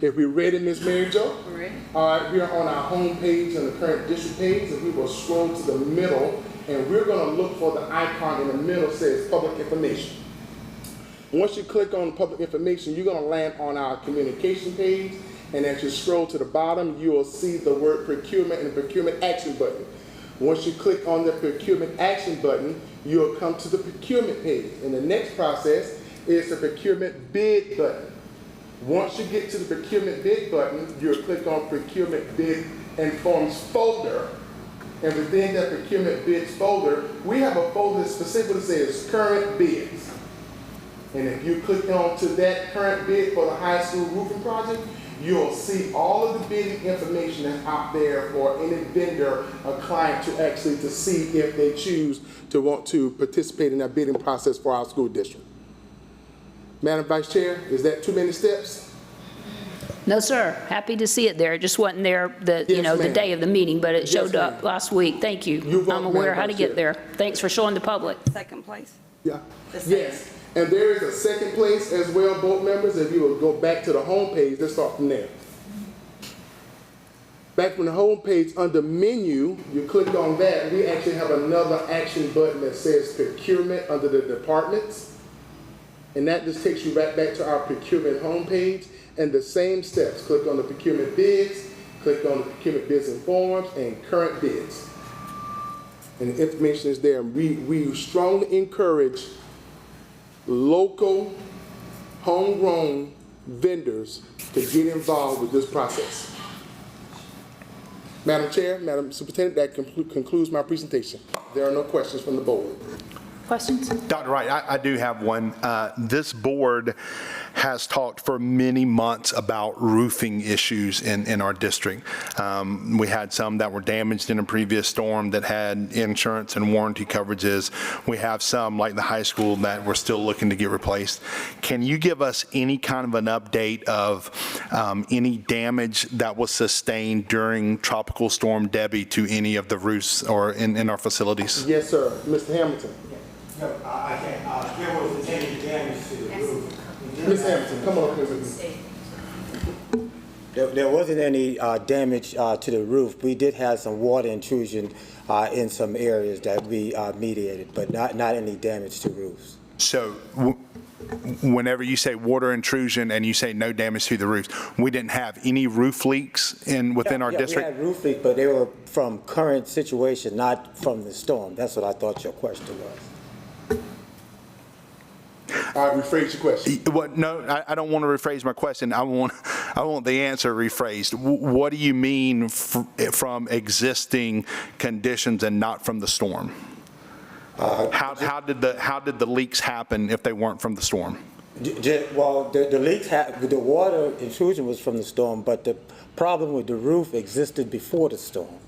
If we're ready, Ms. Mary Jo? We're ready. All right, we are on our home page and the current district page, and we will scroll to the middle, and we're gonna look for the icon in the middle that says public information. Once you click on public information, you're going to land on our communication page, and as you scroll to the bottom, you will see the word procurement and the procurement action button. Once you click on the procurement action button, you'll come to the procurement page, and the next process is the procurement bid button. Once you get to the procurement bid button, you'll click on procurement bid and forms folder, and within that procurement bids folder, we have a folder that specifically says current bids. And if you click on to that current bid for the high school roofing project, you'll see all of the bidding information that's out there for any vendor or client to actually to see if they choose to want to participate in that bidding process for our school district. Madam Vice Chair, is that too many steps? No, sir. Happy to see it there. It just wasn't there the day of the meeting, but it showed up last week. Thank you. I'm aware how to get there. Thanks for showing the public. Second place. Yeah. Yes. And there is a second place as well, board members. If you will go back to the home page, let's start from there. Back from the home page, under menu, you click on that. We actually have another action button that says procurement under the departments. And that just takes you right back to our procurement homepage, and the same steps. Click on the procurement bids, click on the procurement bids and forms, and current bids. And the information is there. We strongly encourage local, homegrown vendors to get involved with this process. Madam Chair, Madam Superintendent, that concludes my presentation. There are no questions from the board. Questions? Dr. Wright, I do have one. This board has talked for many months about roofing issues in our district. We had some that were damaged in a previous storm that had insurance and warranty coverages. We have some, like the high school, that we're still looking to get replaced. Can you give us any kind of an update of any damage that was sustained during Tropical Storm Debbie to any of the roofs or in our facilities? Yes, sir. Mr. Hamilton. No, I can't. There was any damage to the roof. Ms. Hamilton, come on up. There wasn't any damage to the roof. We did have some water intrusion in some areas that we mediated, but not any damage to roofs. So whenever you say water intrusion and you say no damage to the roofs, we didn't have any roof leaks within our district? We had roof leaks, but they were from current situation, not from the storm. That's what I thought your question was. Rephrase your question. No, I don't want to rephrase my question. I want the answer rephrased. What do you mean from existing conditions and not from the storm? How did the leaks happen if they weren't from the storm? Well, the leaks, the water intrusion was from the storm, but the problem with the roof existed before the storm.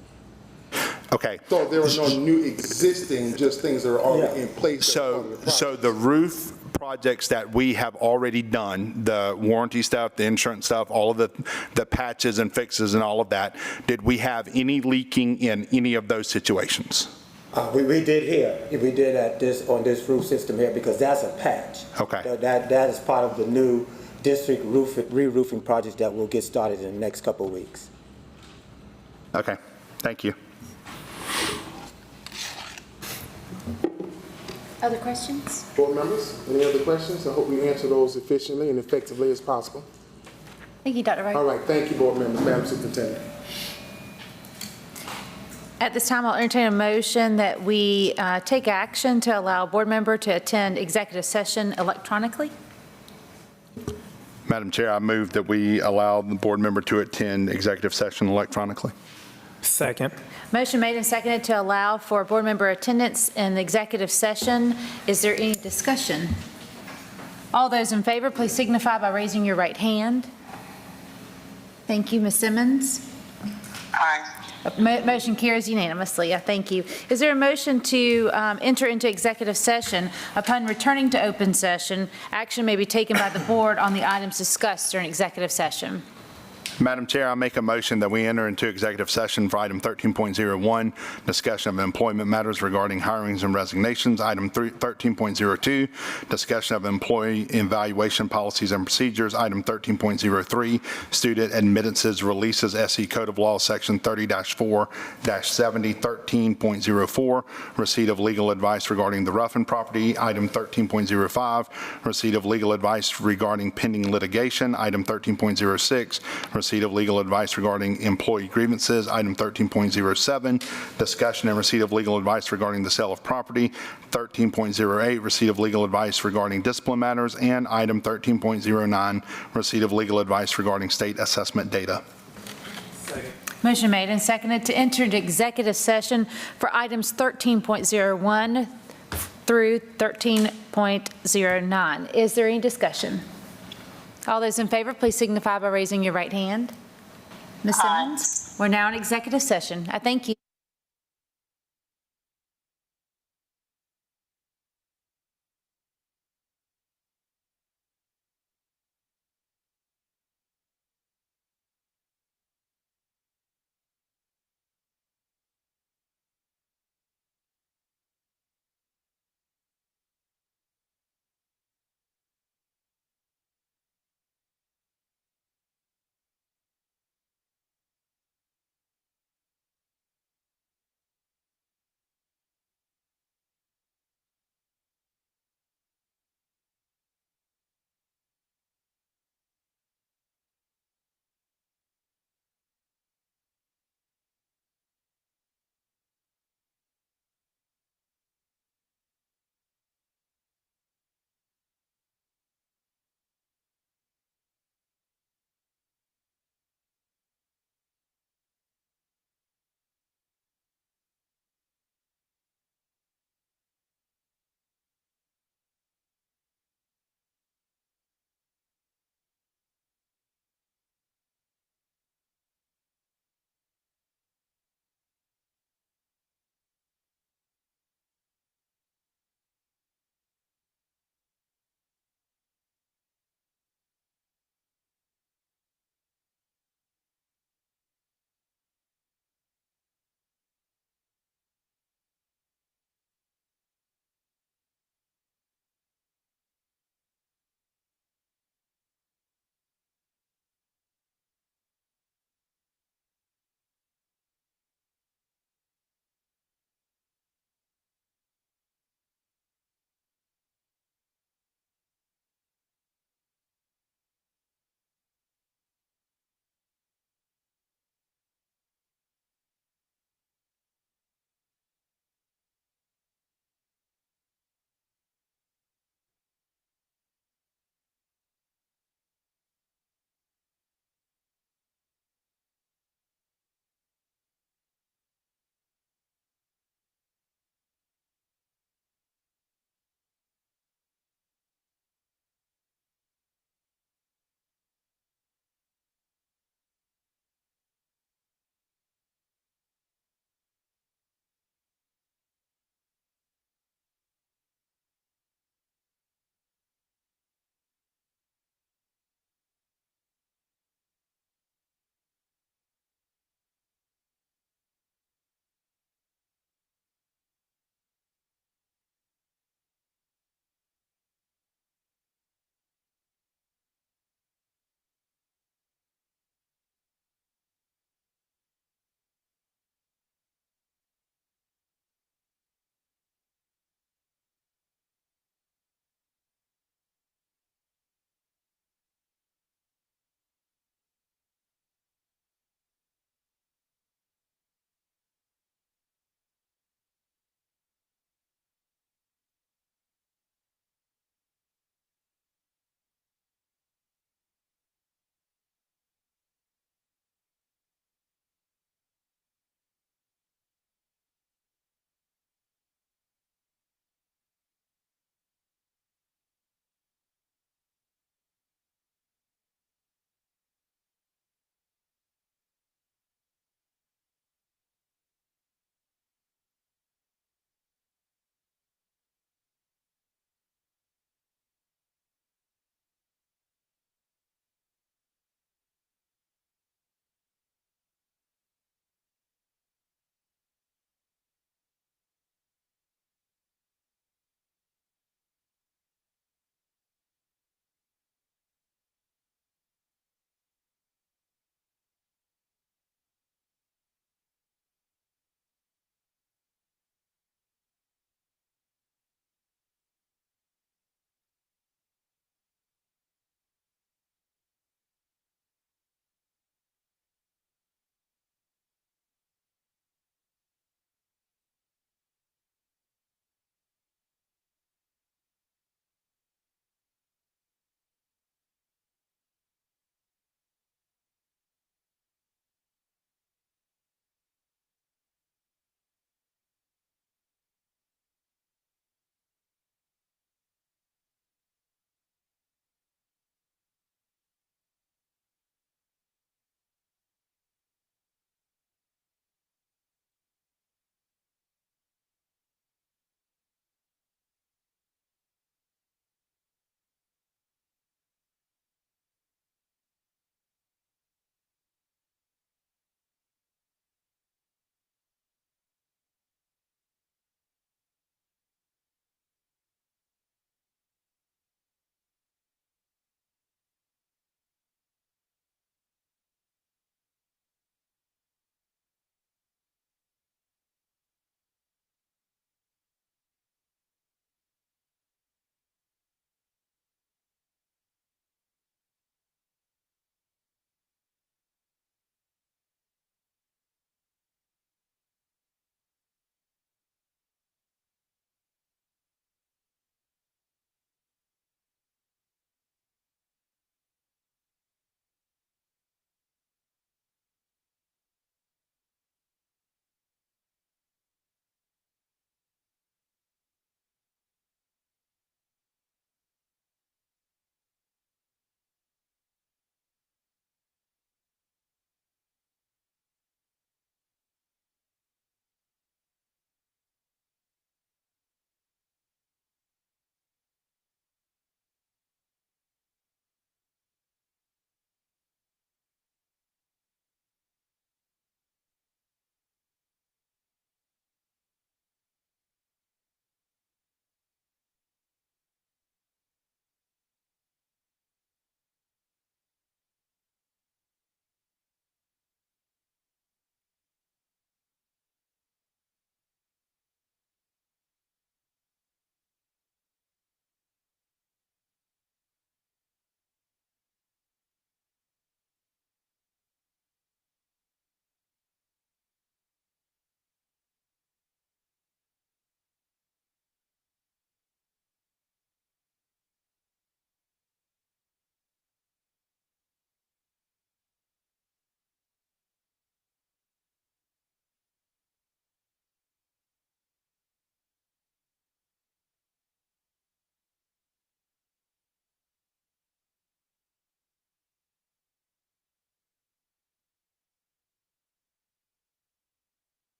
Okay. So there were no new existing, just things that are already in place. So the roof projects that we have already done, the warranty stuff, the insurance stuff, all of the patches and fixes and all of that, did we have any leaking in any of those situations? We did here. We did on this roof system here because that's a patch. Okay. That is part of the new district re-roofing project that will get started in the next couple of weeks. Okay. Thank you. Other questions? Board members, any other questions? I hope we answer those efficiently and effectively as possible. Thank you, Dr. Wright. All right, thank you, board members. Madam Superintendent. At this time, I'll entertain a motion that we take action to allow a board member to attend executive session electronically. Madam Chair, I move that we allow the board member to attend executive session electronically. Second. Motion made and seconded to allow for board member attendance in the executive session. Is there any discussion? All those in favor, please signify by raising your right hand. Thank you, Ms. Simmons. Aye. Motion carries unanimously. I thank you. Is there a motion to enter into executive session? Upon returning to open session, action may be taken by the board on the items discussed during executive session. Madam Chair, I make a motion that we enter into executive session for item 13.01, discussion of employment matters regarding hirings and resignations. Item 13.02, discussion of employee evaluation policies and procedures. Item 13.03, student admittances releases, SE Code of Law, Section 30-4-70. 13.04, receipt of legal advice regarding the Ruffin property. Item 13.05, receipt of legal advice regarding pending litigation. Item 13.06, receipt of legal advice regarding employee grievances. Item 13.07, discussion and receipt of legal advice regarding the sale of property. 13.08, receipt of legal advice regarding discipline matters. And item 13.09, receipt of legal advice regarding state assessment data. Motion made and seconded to enter into executive session for items 13.01 through 13.09. Is there any discussion? All those in favor, please signify by raising your right hand. Ms. Simmons, we're now in executive session. I thank you.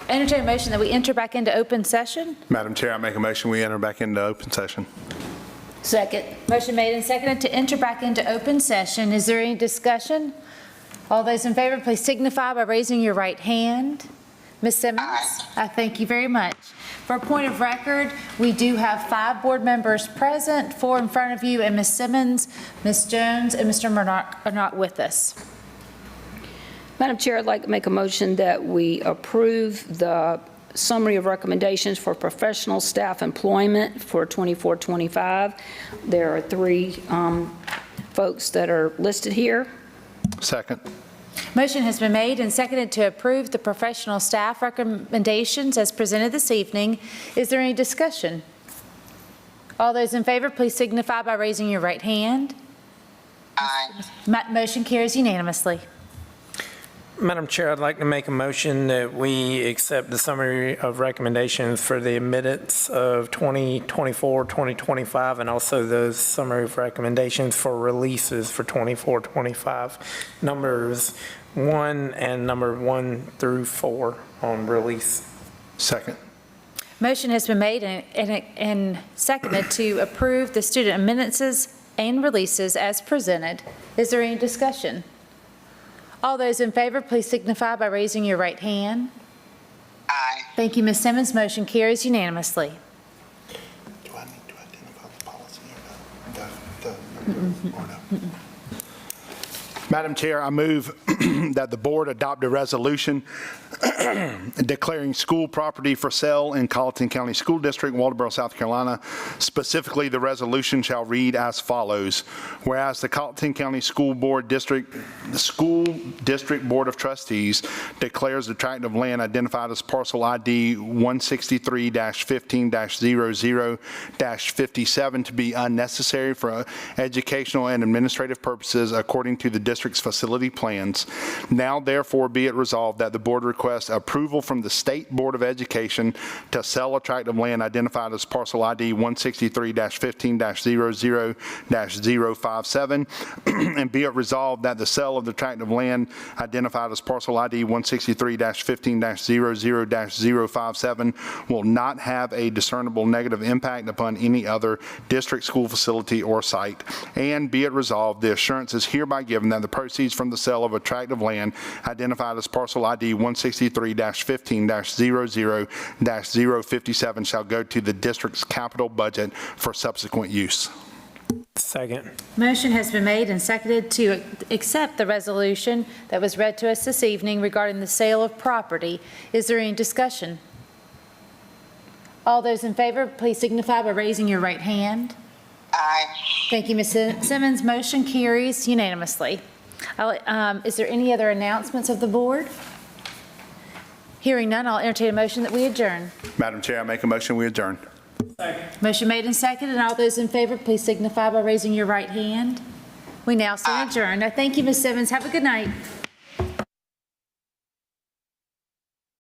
Entertain a motion that we enter back into open session. Madam Chair, I make a motion we enter back into open session. Second. Motion made and seconded to enter back into open session. Is there any discussion? All those in favor, please signify by raising your right hand. Ms. Simmons? I thank you very much. For a point of record, we do have 5 board members present, 4 in front of you, and Ms. Simmons, Ms. Jones, and Mr. Murdoch are not with us. Madam Chair, I'd like to make a motion that we approve the summary of recommendations for professional staff employment for 24-25. There are 3 folks that are listed here. Second. Motion has been made and seconded to approve the professional staff recommendations as presented this evening. Is there any discussion? All those in favor, please signify by raising your right hand. Aye. Motion carries unanimously. Madam Chair, I'd like to make a motion that we accept the summary of recommendations for the minutes of 2024, 2025, and also the summary of recommendations for releases for 24, 25. Numbers 1 and number 1 through 4 on release. Second. Motion has been made and seconded to approve the student minutes and releases as presented. Is there any discussion? All those in favor, please signify by raising your right hand. Aye. Thank you, Ms. Simmons. Motion carries unanimously. Do I need to identify the policy or no? Madam Chair, I move that the board adopt a resolution declaring school property for sale in Colleton County School District, Waldeboro, South Carolina. Specifically, the resolution shall read as follows. Whereas the Colleton County School District Board of Trustees declares the tract of land identified as parcel ID 163-15-00-57 to be unnecessary for educational and administrative purposes according to the district's facility plans. Now therefore be it resolved that the board requests approval from the State Board of Education to sell a tract of land identified as parcel ID 163-15-00-057 and be it resolved that the sale of the tract of land identified as parcel ID 163-15-00-057 will not have a discernible negative impact upon any other district school facility or site. And be it resolved, the assurance is hereby given that the proceeds from the sale of a tract of land identified as parcel ID 163-15-00-057 shall go to the district's capital budget for subsequent use. Second. Motion has been made and seconded to accept the resolution that was read to us this evening regarding the sale of property. Is there any discussion? All those in favor, please signify by raising your right hand. Aye. Thank you, Ms. Simmons. Motion carries unanimously. Is there any other announcements of the board? Hearing none, I'll entertain a motion that we adjourn. Madam Chair, I make a motion we adjourn. Motion made and seconded, and all those in favor, please signify by raising your right hand. We now stand adjourned. I thank you, Ms. Simmons. Have a good night.